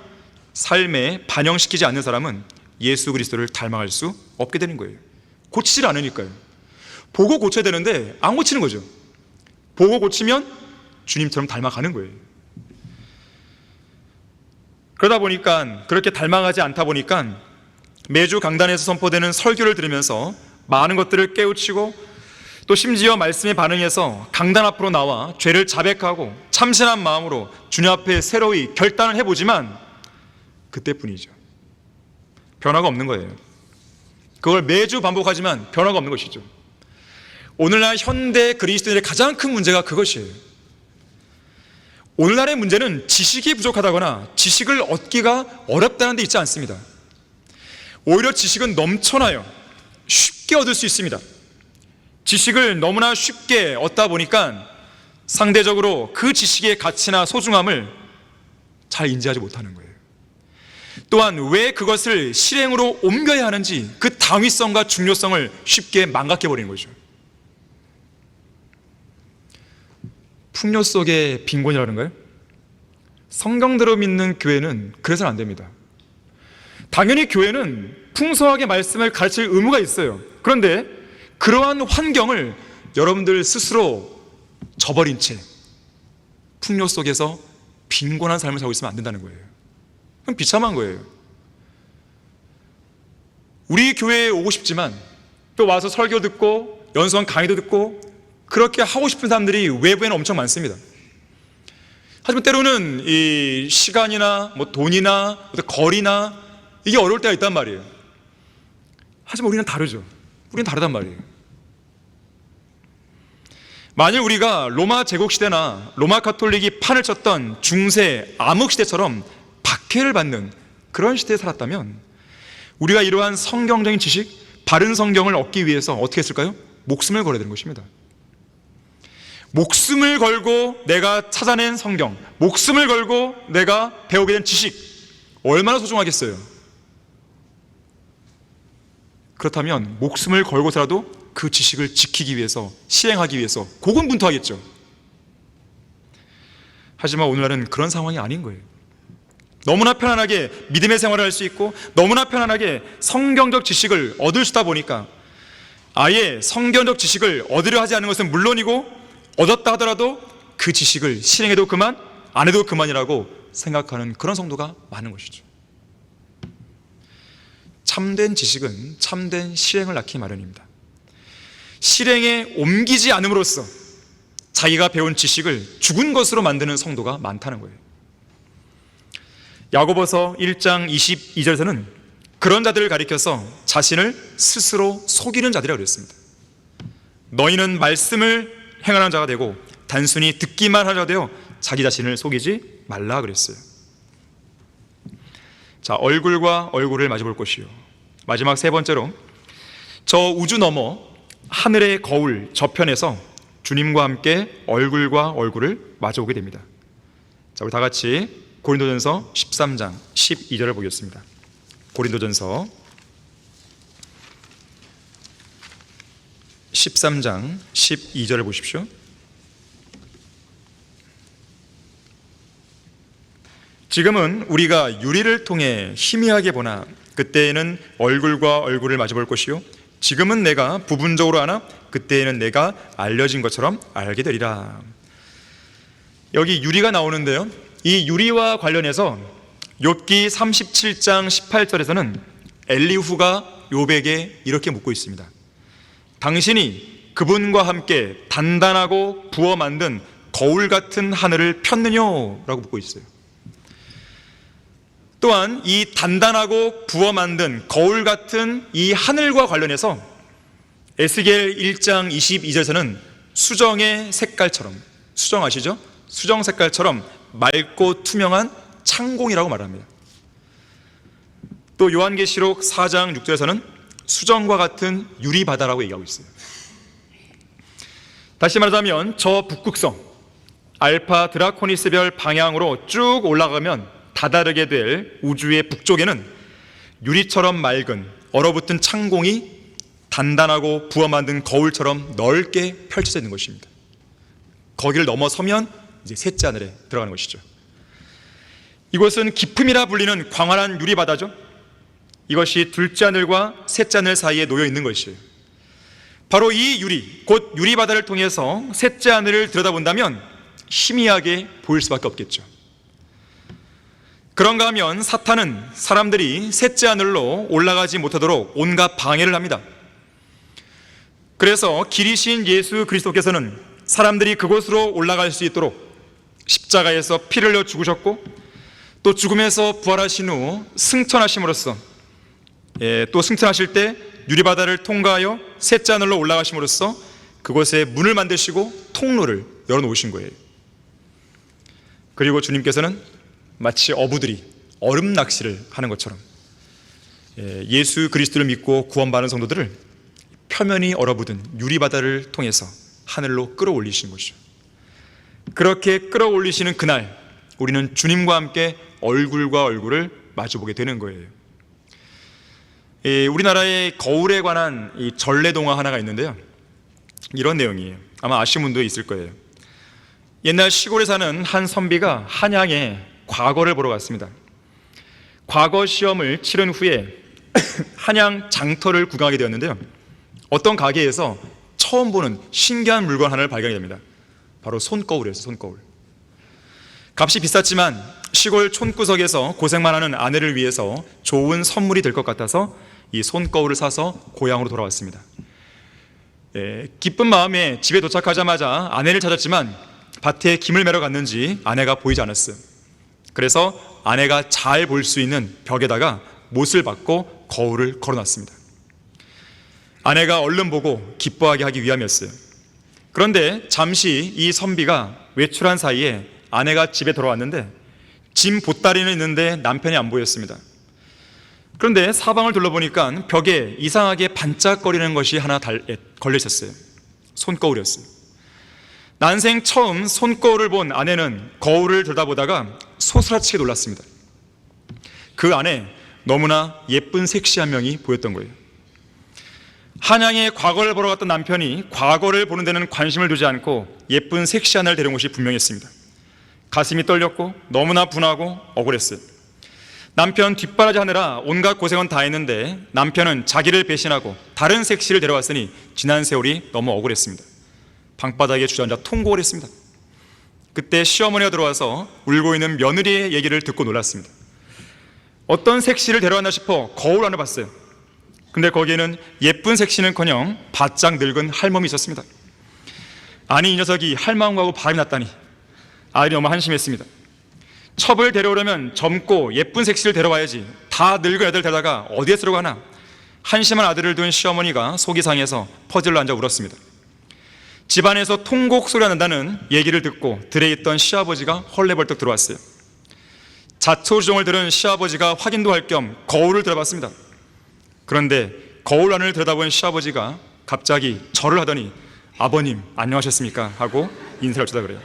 S1: 삶에 반영시키지 않는 사람은 예수 그리스도를 닮아갈 수 없게 되는 거예요. 고치질 않으니까요. 보고 고쳐야 되는데 안 고치는 거죠. 보고 고치면 주님처럼 닮아가는 거예요. 그러다 보니까, 그렇게 닮아가지 않다 보니까 매주 강단에서 선포되는 설교를 들으면서 많은 것들을 깨우치고 또 심지어 말씀에 반응해서 강단 앞으로 나와 죄를 자백하고 참신한 마음으로 주님 앞에 새로이 결단을 해보지만 그때뿐이죠. 변화가 없는 거예요. 그걸 매주 반복하지만 변화가 없는 것이죠. 오늘날 현대 그리스도인의 가장 큰 문제가 그것이에요. 오늘날의 문제는 지식이 부족하다거나 지식을 얻기가 어렵다는 데 있지 않습니다. 오히려 지식은 넘쳐나요. 쉽게 얻을 수 있습니다. 지식을 너무나 쉽게 얻다 보니까 상대적으로 그 지식의 가치나 소중함을 잘 인지하지 못하는 거예요. 또한 왜 그것을 실행으로 옮겨야 하는지 그 당위성과 중요성을 쉽게 망각해버리는 거죠. 풍요 속의 빈곤이라는가요? 성경대로 믿는 교회는 그래서는 안 됩니다. 당연히 교회는 풍성하게 말씀을 가르칠 의무가 있어요. 그런데 그러한 환경을 여러분들 스스로 저버린 채 풍요 속에서 빈곤한 삶을 살고 있으면 안 된다는 거예요. 그럼 비참한 거예요. 우리 교회에 오고 싶지만 또 와서 설교 듣고 연수원 강의도 듣고 그렇게 하고 싶은 사람들이 외부에는 엄청 많습니다. 하지만 때로는 이 시간이나 돈이나 거리나 이게 어려울 때가 있단 말이에요. 하지만 우리는 다르죠. 우리는 다르단 말이에요. 만일 우리가 로마 제국시대나 로마 가톨릭이 판을 쳤던 중세 암흑시대처럼 박해를 받는 그런 시대에 살았다면 우리가 이러한 성경적인 지식, 바른 성경을 얻기 위해서 어떻게 했을까요? 목숨을 걸어야 되는 것입니다. 목숨을 걸고 내가 찾아낸 성경, 목숨을 걸고 내가 배우게 된 지식, 얼마나 소중하겠어요? 그렇다면 목숨을 걸고서라도 그 지식을 지키기 위해서, 실행하기 위해서 고군분투하겠죠. 하지만 오늘날은 그런 상황이 아닌 거예요. 너무나 편안하게 믿음의 생활을 할 수 있고 너무나 편안하게 성경적 지식을 얻을 수 있다 보니까 아예 성경적 지식을 얻으려 하지 않는 것은 물론이고 얻었다 하더라도 그 지식을 실행해도 그만, 안 해도 그만이라고 생각하는 그런 성도가 많은 것이죠. 참된 지식은 참된 실행을 낳기 마련입니다. 실행에 옮기지 않음으로써 자기가 배운 지식을 죽은 것으로 만드는 성도가 많다는 거예요. 야고보서 1장 22절에서는 그런 자들을 가리켜서 자신을 스스로 속이는 자들이라고 그랬습니다. 너희는 말씀을 행하는 자가 되고 단순히 듣기만 하자 되어 자기 자신을 속이지 말라 그랬어요. 자, 얼굴과 얼굴을 마주볼 것이요. 마지막 세 번째로 저 우주 너머 하늘의 거울 저편에서 주님과 함께 얼굴과 얼굴을 마주오게 됩니다. 자, 우리 다 같이 고린도전서 13장 12절을 보겠습니다. 고린도전서 13장 12절을 보십시오. 지금은 우리가 유리를 통해 희미하게 보나 그때에는 얼굴과 얼굴을 마주볼 것이요 지금은 내가 부분적으로 아나 그때에는 내가 알려진 것처럼 알게 되리라. 여기 유리가 나오는데요, 이 유리와 관련해서 욥기 37장 18절에서는 엘리후가 욥에게 이렇게 묻고 있습니다. 당신이 그분과 함께 단단하고 부어 만든 거울 같은 하늘을 폈느냐? 라고 묻고 있어요. 또한 이 단단하고 부어 만든 거울 같은 이 하늘과 관련해서 에스겔 1장 22절에서는 수정의 색깔처럼, 수정 아시죠? 수정 색깔처럼 맑고 투명한 창공이라고 말합니다. 또 요한계시록 4장 6절에서는 수정과 같은 유리바다라고 얘기하고 있어요. 다시 말하자면 저 북극성 알파 드라코니스별 방향으로 쭉 올라가면 다다르게 될 우주의 북쪽에는 유리처럼 맑은 얼어붙은 창공이 단단하고 부어 만든 거울처럼 넓게 펼쳐져 있는 것입니다. 거기를 넘어서면 이제 셋째 하늘에 들어가는 것이죠. 이곳은 기품이라 불리는 광활한 유리바다죠. 이것이 둘째 하늘과 셋째 하늘 사이에 놓여 있는 것이에요. 바로 이 유리, 곧 유리바다를 통해서 셋째 하늘을 들여다본다면 희미하게 보일 수밖에 없겠죠. 그런가 하면 사탄은 사람들이 셋째 하늘로 올라가지 못하도록 온갖 방해를 합니다. 그래서 길이신 예수 그리스도께서는 사람들이 그곳으로 올라갈 수 있도록 십자가에서 피를 흘려 죽으셨고, 또 죽음에서 부활하신 후 승천하심으로써 또 승천하실 때 유리바다를 통과하여 셋째 하늘로 올라가심으로써 그곳에 문을 만드시고 통로를 열어놓으신 거예요. 그리고 주님께서는 마치 어부들이 얼음 낚시를 하는 것처럼 예수 그리스도를 믿고 구원받은 성도들을 표면이 얼어붙은 유리바다를 통해서 하늘로 끌어올리신 것이죠. 그렇게 끌어올리시는 그날 우리는 주님과 함께 얼굴과 얼굴을 마주보게 되는 거예요. 우리나라의 거울에 관한 이 전래동화 하나가 있는데요, 이런 내용이에요. 아마 아시는 분도 있을 거예요. 옛날 시골에 사는 한 선비가 한양에 과거를 보러 갔습니다. 과거 시험을 치른 후에 한양 장터를 구경하게 되었는데요, 어떤 가게에서 처음 보는 신기한 물건 하나를 발견하게 됩니다. 바로 손거울이었어요. 손거울. 값이 비쌌지만 시골 촌구석에서 고생만 하는 아내를 위해서 좋은 선물이 될 것 같아서 이 손거울을 사서 고향으로 돌아왔습니다. 기쁜 마음에 집에 도착하자마자 아내를 찾았지만 밭에 김을 매러 갔는지 아내가 보이지 않았어요. 그래서 아내가 잘 볼 수 있는 벽에다가 못을 박고 거울을 걸어놨습니다. 아내가 얼른 보고 기뻐하게 하기 위함이었어요. 그런데 잠시 이 선비가 외출한 사이에 아내가 집에 돌아왔는데 짐 보따리는 있는데 남편이 안 보였습니다. 그런데 사방을 둘러보니까 벽에 이상하게 반짝거리는 것이 하나 걸려 있었어요. 손거울이었어요. 난생 처음 손거울을 본 아내는 거울을 들여다보다가 소스라치게 놀랐습니다. 그 안에 너무나 예쁜 섹시 한 명이 보였던 거예요. 한양에 과거를 보러 갔던 남편이 과거를 보는 데는 관심을 두지 않고 예쁜 섹시 하나를 데려온 것이 분명했습니다. 가슴이 떨렸고 너무나 분하고 억울했어요. 남편 뒷바라지 하느라 온갖 고생은 다 했는데 남편은 자기를 배신하고 다른 섹시를 데려왔으니 지난 세월이 너무 억울했습니다. 방바닥에 주저앉아 통곡을 했습니다. 그때 시어머니가 들어와서 울고 있는 며느리의 얘기를 듣고 놀랐습니다. 어떤 섹시를 데려왔나 싶어 거울 안을 봤어요. 근데 거기에는 예쁜 섹시는커녕 바짝 늙은 할멈이 있었습니다. 아니, 이 녀석이 할망구하고 바람이 났다니. 아들이 너무 한심했습니다. 첩을 데려오려면 젊고 예쁜 섹시를 데려와야지, 다 늙은 애들 데려다가 어디에 쓰려고 하나. 한심한 아들을 둔 시어머니가 속이 상해서 퍼즐로 앉아 울었습니다. 집안에서 통곡 소리가 난다는 얘기를 듣고 들에 있던 시아버지가 헐레벌떡 들어왔어요. 자초지종을 들은 시아버지가 확인도 할 겸 거울을 들어봤습니다. 그런데 거울 안을 들여다본 시아버지가 갑자기 절을 하더니 아버님 안녕하셨습니까? 하고 인사를 주다 그래요.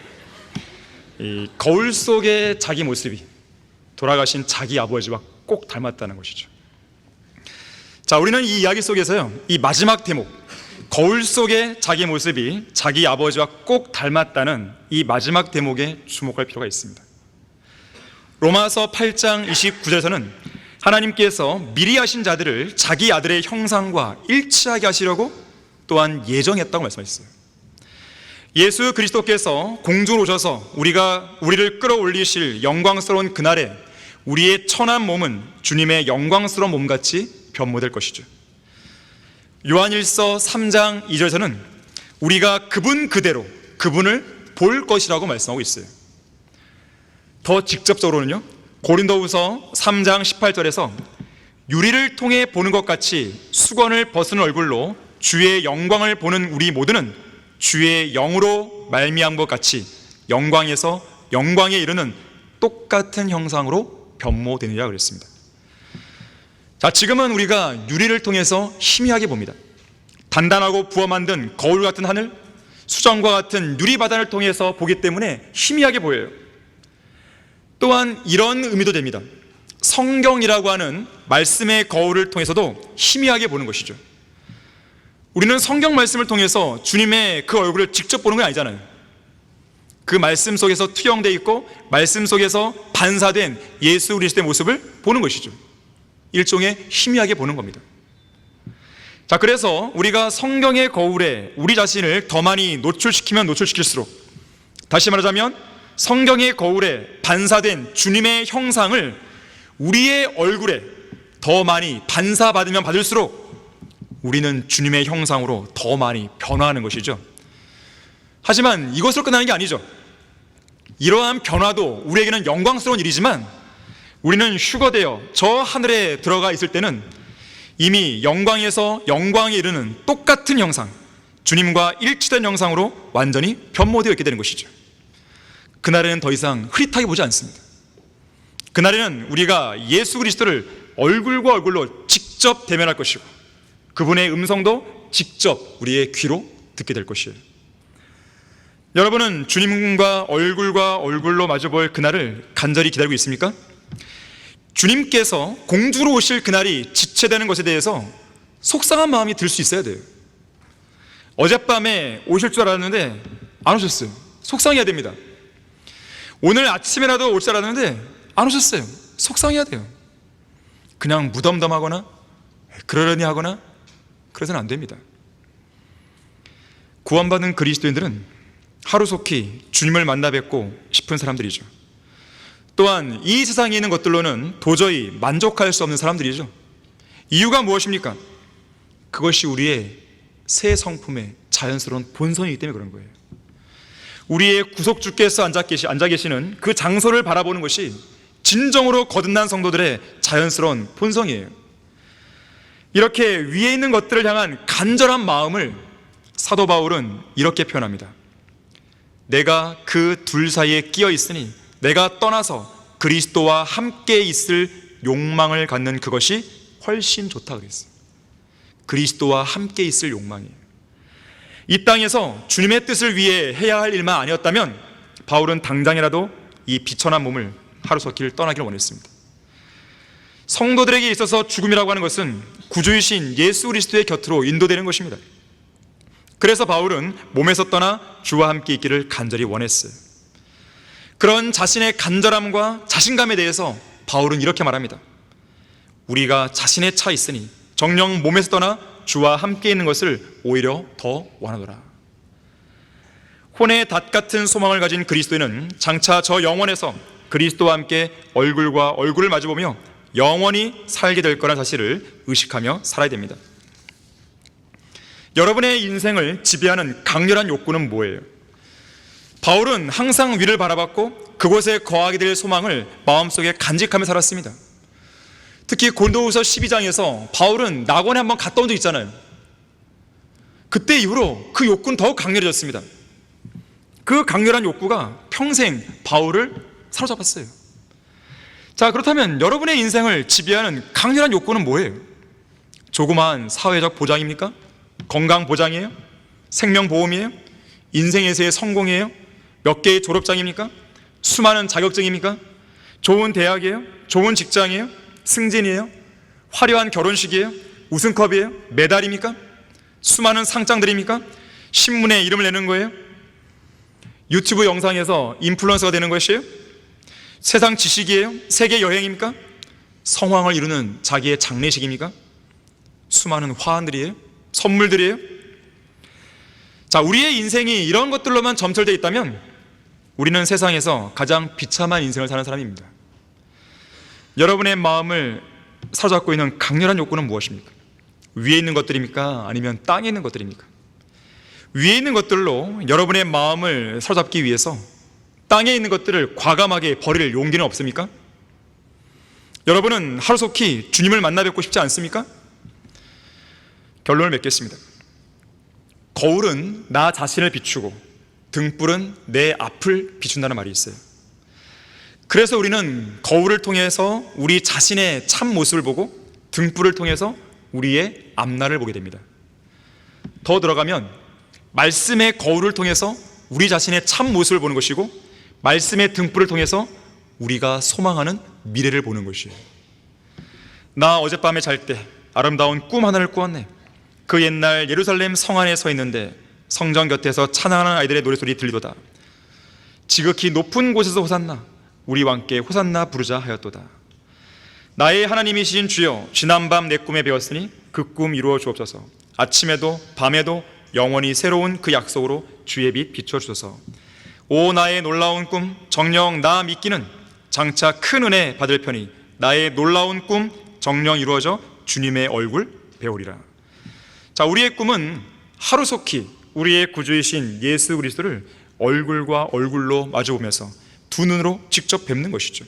S1: 이 거울 속의 자기 모습이 돌아가신 자기 아버지와 꼭 닮았다는 것이죠. 자, 우리는 이 이야기 속에서요, 이 마지막 대목, 거울 속의 자기 모습이 자기 아버지와 꼭 닮았다는 이 마지막 대목에 주목할 필요가 있습니다. 로마서 8장 29절에서는 하나님께서 미리 하신 자들을 자기 아들의 형상과 일치하게 하시려고 또한 예정했다고 말씀하셨어요. 예수 그리스도께서 공중으로 오셔서 우리를 끌어올리실 영광스러운 그날에 우리의 천한 몸은 주님의 영광스러운 몸같이 변모될 것이죠. 요한일서 3장 2절에서는 우리가 그분 그대로 그분을 볼 것이라고 말씀하고 있어요. 더 직접적으로는요, 고린도후서 3장 18절에서 유리를 통해 보는 것 같이 수건을 벗은 얼굴로 주의 영광을 보는 우리 모두는 주의 영으로 말미암은 것 같이 영광에서 영광에 이르는 똑같은 형상으로 변모되느니라 그랬습니다. 자, 지금은 우리가 유리를 통해서 희미하게 봅니다. 단단하고 부어 만든 거울 같은 하늘, 수정과 같은 유리바다를 통해서 보기 때문에 희미하게 보여요. 또한 이런 의미도 됩니다. 성경이라고 하는 말씀의 거울을 통해서도 희미하게 보는 것이죠. 우리는 성경 말씀을 통해서 주님의 그 얼굴을 직접 보는 건 아니잖아요. 그 말씀 속에서 투영되어 있고 말씀 속에서 반사된 예수 그리스도의 모습을 보는 것이죠. 일종의 희미하게 보는 겁니다. 자, 그래서 우리가 성경의 거울에 우리 자신을 더 많이 노출시키면 노출시킬수록, 다시 말하자면 성경의 거울에 반사된 주님의 형상을 우리의 얼굴에 더 많이 반사받으면 받을수록 우리는 주님의 형상으로 더 많이 변화하는 것이죠. 하지만 이것으로 끝나는 게 아니죠. 이러한 변화도 우리에게는 영광스러운 일이지만 우리는 휴거되어 저 하늘에 들어가 있을 때는 이미 영광에서 영광에 이르는 똑같은 형상, 주님과 일치된 형상으로 완전히 변모되어 있게 되는 것이죠. 그날에는 더 이상 흐릿하게 보지 않습니다. 그날에는 우리가 예수 그리스도를 얼굴과 얼굴로 직접 대면할 것이고 그분의 음성도 직접 우리의 귀로 듣게 될 것이에요. 여러분은 주님과 얼굴로 마주볼 그날을 간절히 기다리고 있습니까? 주님께서 공주로 오실 그날이 지체되는 것에 대해서 속상한 마음이 들 수 있어야 돼요. 어젯밤에 오실 줄 알았는데 안 오셨어요. 속상해야 됩니다. 오늘 아침에라도 올 줄 알았는데 안 오셨어요. 속상해야 돼요. 그냥 무덤덤하거나 그러려니 하거나 그래서는 안 됩니다. 구원받은 그리스도인들은 하루속히 주님을 만나 뵙고 싶은 사람들이죠. 또한 이 세상에 있는 것들로는 도저히 만족할 수 없는 사람들이죠. 이유가 무엇입니까? 그것이 우리의 새 성품의 자연스러운 본성이기 때문에 그런 거예요. 우리의 구속주께서 앉아 계시는 그 장소를 바라보는 것이 진정으로 거듭난 성도들의 자연스러운 본성이에요. 이렇게 위에 있는 것들을 향한 간절한 마음을 사도 바울은 이렇게 표현합니다. 내가 그 둘 사이에 끼어 있으니 내가 떠나서 그리스도와 함께 있을 욕망을 갖는 그것이 훨씬 좋다 그랬어요. 그리스도와 함께 있을 욕망이에요. 이 땅에서 주님의 뜻을 위해 해야 할 일만 아니었다면 바울은 당장이라도 이 비천한 몸을 하루속히 떠나기를 원했습니다. 성도들에게 있어서 죽음이라고 하는 것은 구주이신 예수 그리스도의 곁으로 인도되는 것입니다. 그래서 바울은 몸에서 떠나 주와 함께 있기를 간절히 원했어요. 그런 자신의 간절함과 자신감에 대해서 바울은 이렇게 말합니다. 우리가 자신에 차 있으니 정녕 몸에서 떠나 주와 함께 있는 것을 오히려 더 원하노라. 혼의 닷 같은 소망을 가진 그리스도인은 장차 저 영원에서 그리스도와 함께 얼굴과 얼굴을 마주보며 영원히 살게 될 거라는 사실을 의식하며 살아야 됩니다. 여러분의 인생을 지배하는 강렬한 욕구는 뭐예요? 바울은 항상 위를 바라봤고 그곳에 거하게 될 소망을 마음속에 간직하며 살았습니다. 특히 고린도후서 12장에서 바울은 낙원에 한번 갔다 온 적 있잖아요. 그때 이후로 그 욕구는 더욱 강렬해졌습니다. 그 강렬한 욕구가 평생 바울을 사로잡았어요. 자, 그렇다면 여러분의 인생을 지배하는 강렬한 욕구는 뭐예요? 조그마한 사회적 보장입니까? 건강 보장이에요? 생명보험이에요? 인생에서의 성공이에요? 몇 개의 졸업장입니까? 수많은 자격증입니까? 좋은 대학이에요? 좋은 직장이에요? 승진이에요? 화려한 결혼식이에요? 우승컵이에요? 메달입니까? 수많은 상장들입니까? 신문에 이름을 내는 거예요? 유튜브 영상에서 인플루언서가 되는 것이에요? 세상 지식이에요? 세계 여행입니까? 성황을 이루는 자기의 장례식입니까? 수많은 화환들이에요? 선물들이에요? 자, 우리의 인생이 이런 것들로만 점철되어 있다면 우리는 세상에서 가장 비참한 인생을 사는 사람입니다. 여러분의 마음을 사로잡고 있는 강렬한 욕구는 무엇입니까? 위에 있는 것들입니까? 아니면 땅에 있는 것들입니까? 위에 있는 것들로 여러분의 마음을 사로잡기 위해서 땅에 있는 것들을 과감하게 버릴 용기는 없습니까? 여러분은 하루속히 주님을 만나 뵙고 싶지 않습니까? 결론을 맺겠습니다. 거울은 나 자신을 비추고 등불은 내 앞을 비춘다는 말이 있어요. 그래서 우리는 거울을 통해서 우리 자신의 참 모습을 보고 등불을 통해서 우리의 앞날을 보게 됩니다. 더 들어가면 말씀의 거울을 통해서 우리 자신의 참 모습을 보는 것이고, 말씀의 등불을 통해서 우리가 소망하는 미래를 보는 것이에요. 나 어젯밤에 잘 때 아름다운 꿈 하나를 꾸었네. 그 옛날 예루살렘 성 안에 서 있는데 성전 곁에서 찬양하는 아이들의 노래소리 들리도다. 지극히 높은 곳에서 호산나, 우리 왕께 호산나 부르자 하였도다. 나의 하나님이신 주여, 지난밤 내 꿈에 배웠으니 그 꿈 이루어 주옵소서. 아침에도 밤에도 영원히 새로운 그 약속으로 주의 빛 비춰주소서. 오 나의 놀라운 꿈, 정녕 나 믿기는 장차 큰 은혜 받을 편이 나의 놀라운 꿈 정녕 이루어져 주님의 얼굴 배우리라. 자, 우리의 꿈은 하루속히 우리의 구주이신 예수 그리스도를 얼굴과 얼굴로 마주보면서 두 눈으로 직접 뵙는 것이죠.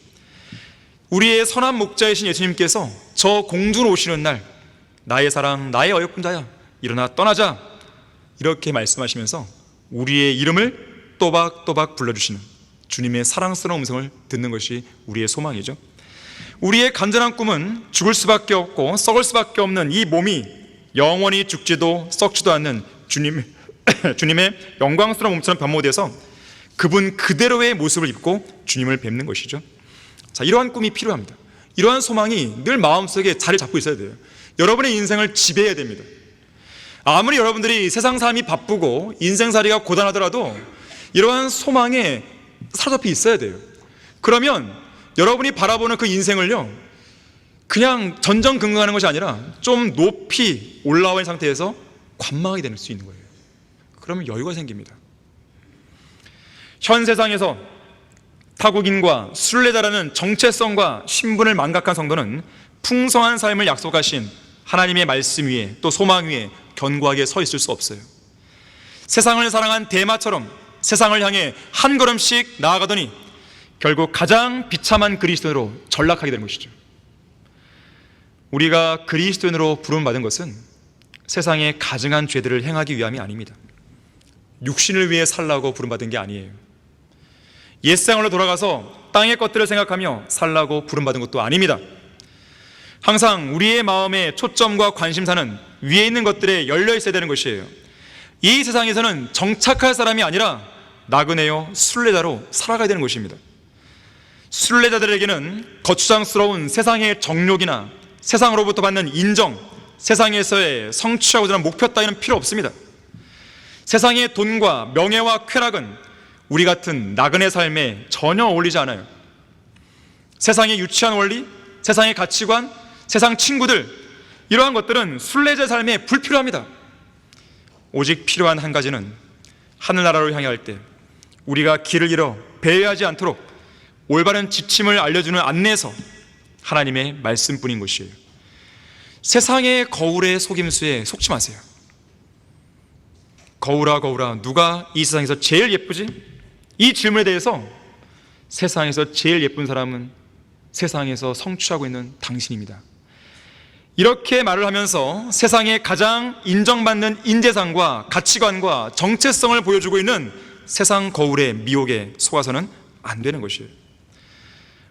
S1: 우리의 선한 목자이신 예수님께서 저 공주로 오시는 날, 나의 사랑, 나의 어여쁜자야, 일어나 떠나자, 이렇게 말씀하시면서 우리의 이름을 또박또박 불러주시는 주님의 사랑스러운 음성을 듣는 것이 우리의 소망이죠. 우리의 간절한 꿈은 죽을 수밖에 없고 썩을 수밖에 없는 이 몸이 영원히 죽지도 썩지도 않는 주님의 영광스러운 몸처럼 변모돼서 그분 그대로의 모습을 입고 주님을 뵙는 것이죠. 자, 이러한 꿈이 필요합니다. 이러한 소망이 늘 마음속에 자리 잡고 있어야 돼요. 여러분의 인생을 지배해야 됩니다. 아무리 여러분들이 세상 삶이 바쁘고 인생살이가 고단하더라도 이러한 소망에 사로잡혀 있어야 돼요. 그러면 여러분이 바라보는 그 인생을요, 그냥 전전긍긍하는 것이 아니라 좀 높이 올라와 있는 상태에서 관망하게 될 수 있는 거예요. 그러면 여유가 생깁니다. 현 세상에서 타국인과 순례자라는 정체성과 신분을 망각한 성도는 풍성한 삶을 약속하신 하나님의 말씀 위에, 또 소망 위에 견고하게 서 있을 수 없어요. 세상을 사랑한 대마처럼 세상을 향해 한 걸음씩 나아가더니 결국 가장 비참한 그리스도인으로 전락하게 되는 것이죠. 우리가 그리스도인으로 부름받은 것은 세상의 가증한 죄들을 행하기 위함이 아닙니다. 육신을 위해 살라고 부름받은 게 아니에요. 옛생활로 돌아가서 땅의 것들을 생각하며 살라고 부름받은 것도 아닙니다. 항상 우리의 마음의 초점과 관심사는 위에 있는 것들에 열려 있어야 되는 것이에요. 이 세상에서는 정착할 사람이 아니라 나그네요 순례자로 살아가야 되는 것입니다. 순례자들에게는 거추장스러운 세상의 정욕이나 세상으로부터 받는 인정, 세상에서의 성취하고자 하는 목표 따위는 필요 없습니다. 세상의 돈과 명예와 쾌락은 우리 같은 나그네 삶에 전혀 어울리지 않아요. 세상의 유치한 원리, 세상의 가치관, 세상 친구들, 이러한 것들은 순례자 삶에 불필요합니다. 오직 필요한 한 가지는 하늘나라로 향할 때 우리가 길을 잃어 배회하지 않도록 올바른 지침을 알려주는 안내서, 하나님의 말씀뿐인 것이에요. 세상의 거울의 속임수에 속지 마세요. 거울아 거울아, 누가 이 세상에서 제일 예쁘지? 이 질문에 대해서 세상에서 제일 예쁜 사람은 세상에서 성취하고 있는 당신입니다. 이렇게 말을 하면서 세상에 가장 인정받는 인재상과 가치관과 정체성을 보여주고 있는 세상 거울의 미혹에 속아서는 안 되는 것이에요.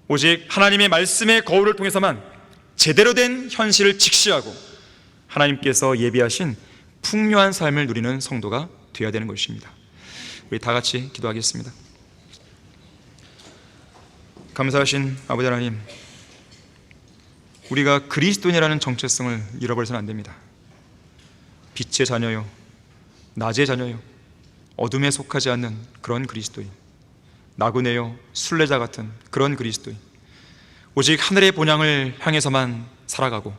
S1: 오직 하나님의 말씀의 거울을 통해서만 제대로 된 현실을 직시하고 하나님께서 예비하신 풍요한 삶을 누리는 성도가 되어야 되는 것입니다. 우리 다 같이 기도하겠습니다. 감사하신 아버지 하나님, 우리가 그리스도인이라는 정체성을 잃어버려서는 안 됩니다. 빛의 자녀요, 낮의 자녀요, 어둠에 속하지 않는 그런 그리스도인, 나그네요 순례자 같은 그런 그리스도인, 오직 하늘의 본향을 향해서만 살아가고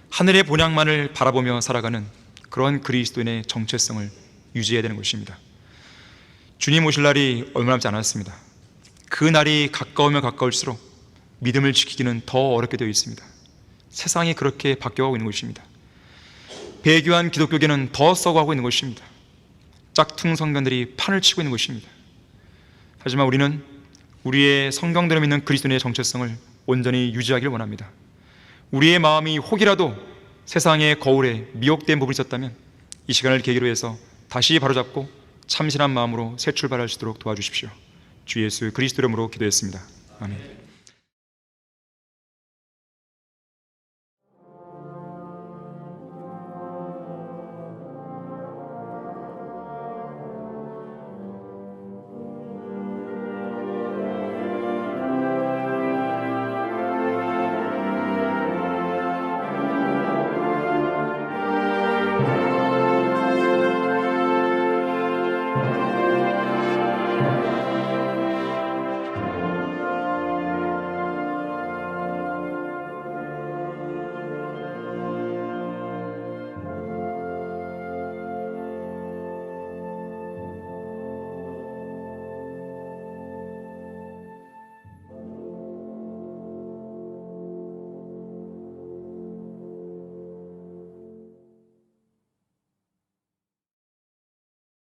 S1: 하늘의 본향만을 바라보며 살아가는 그런 그리스도인의 정체성을 유지해야 되는 것입니다. 주님 오실 날이 얼마 남지 않았습니다. 그 날이 가까우면 가까울수록 믿음을 지키기는 더 어렵게 되어 있습니다. 세상이 그렇게 바뀌어가고 있는 것입니다. 배교한 기독교계는 더 썩어가고 있는 것입니다. 짝퉁 성경들이 판을 치고 있는 것입니다. 하지만 우리는 우리의 성경대로 믿는 그리스도인의 정체성을 온전히 유지하기를 원합니다. 우리의 마음이 혹이라도 세상의 거울에 미혹된 부분이 있었다면 이 시간을 계기로 해서 다시 바로잡고 참신한 마음으로 새 출발할 수 있도록 도와주십시오. 주 예수 그리스도 이름으로 기도했습니다. 아멘.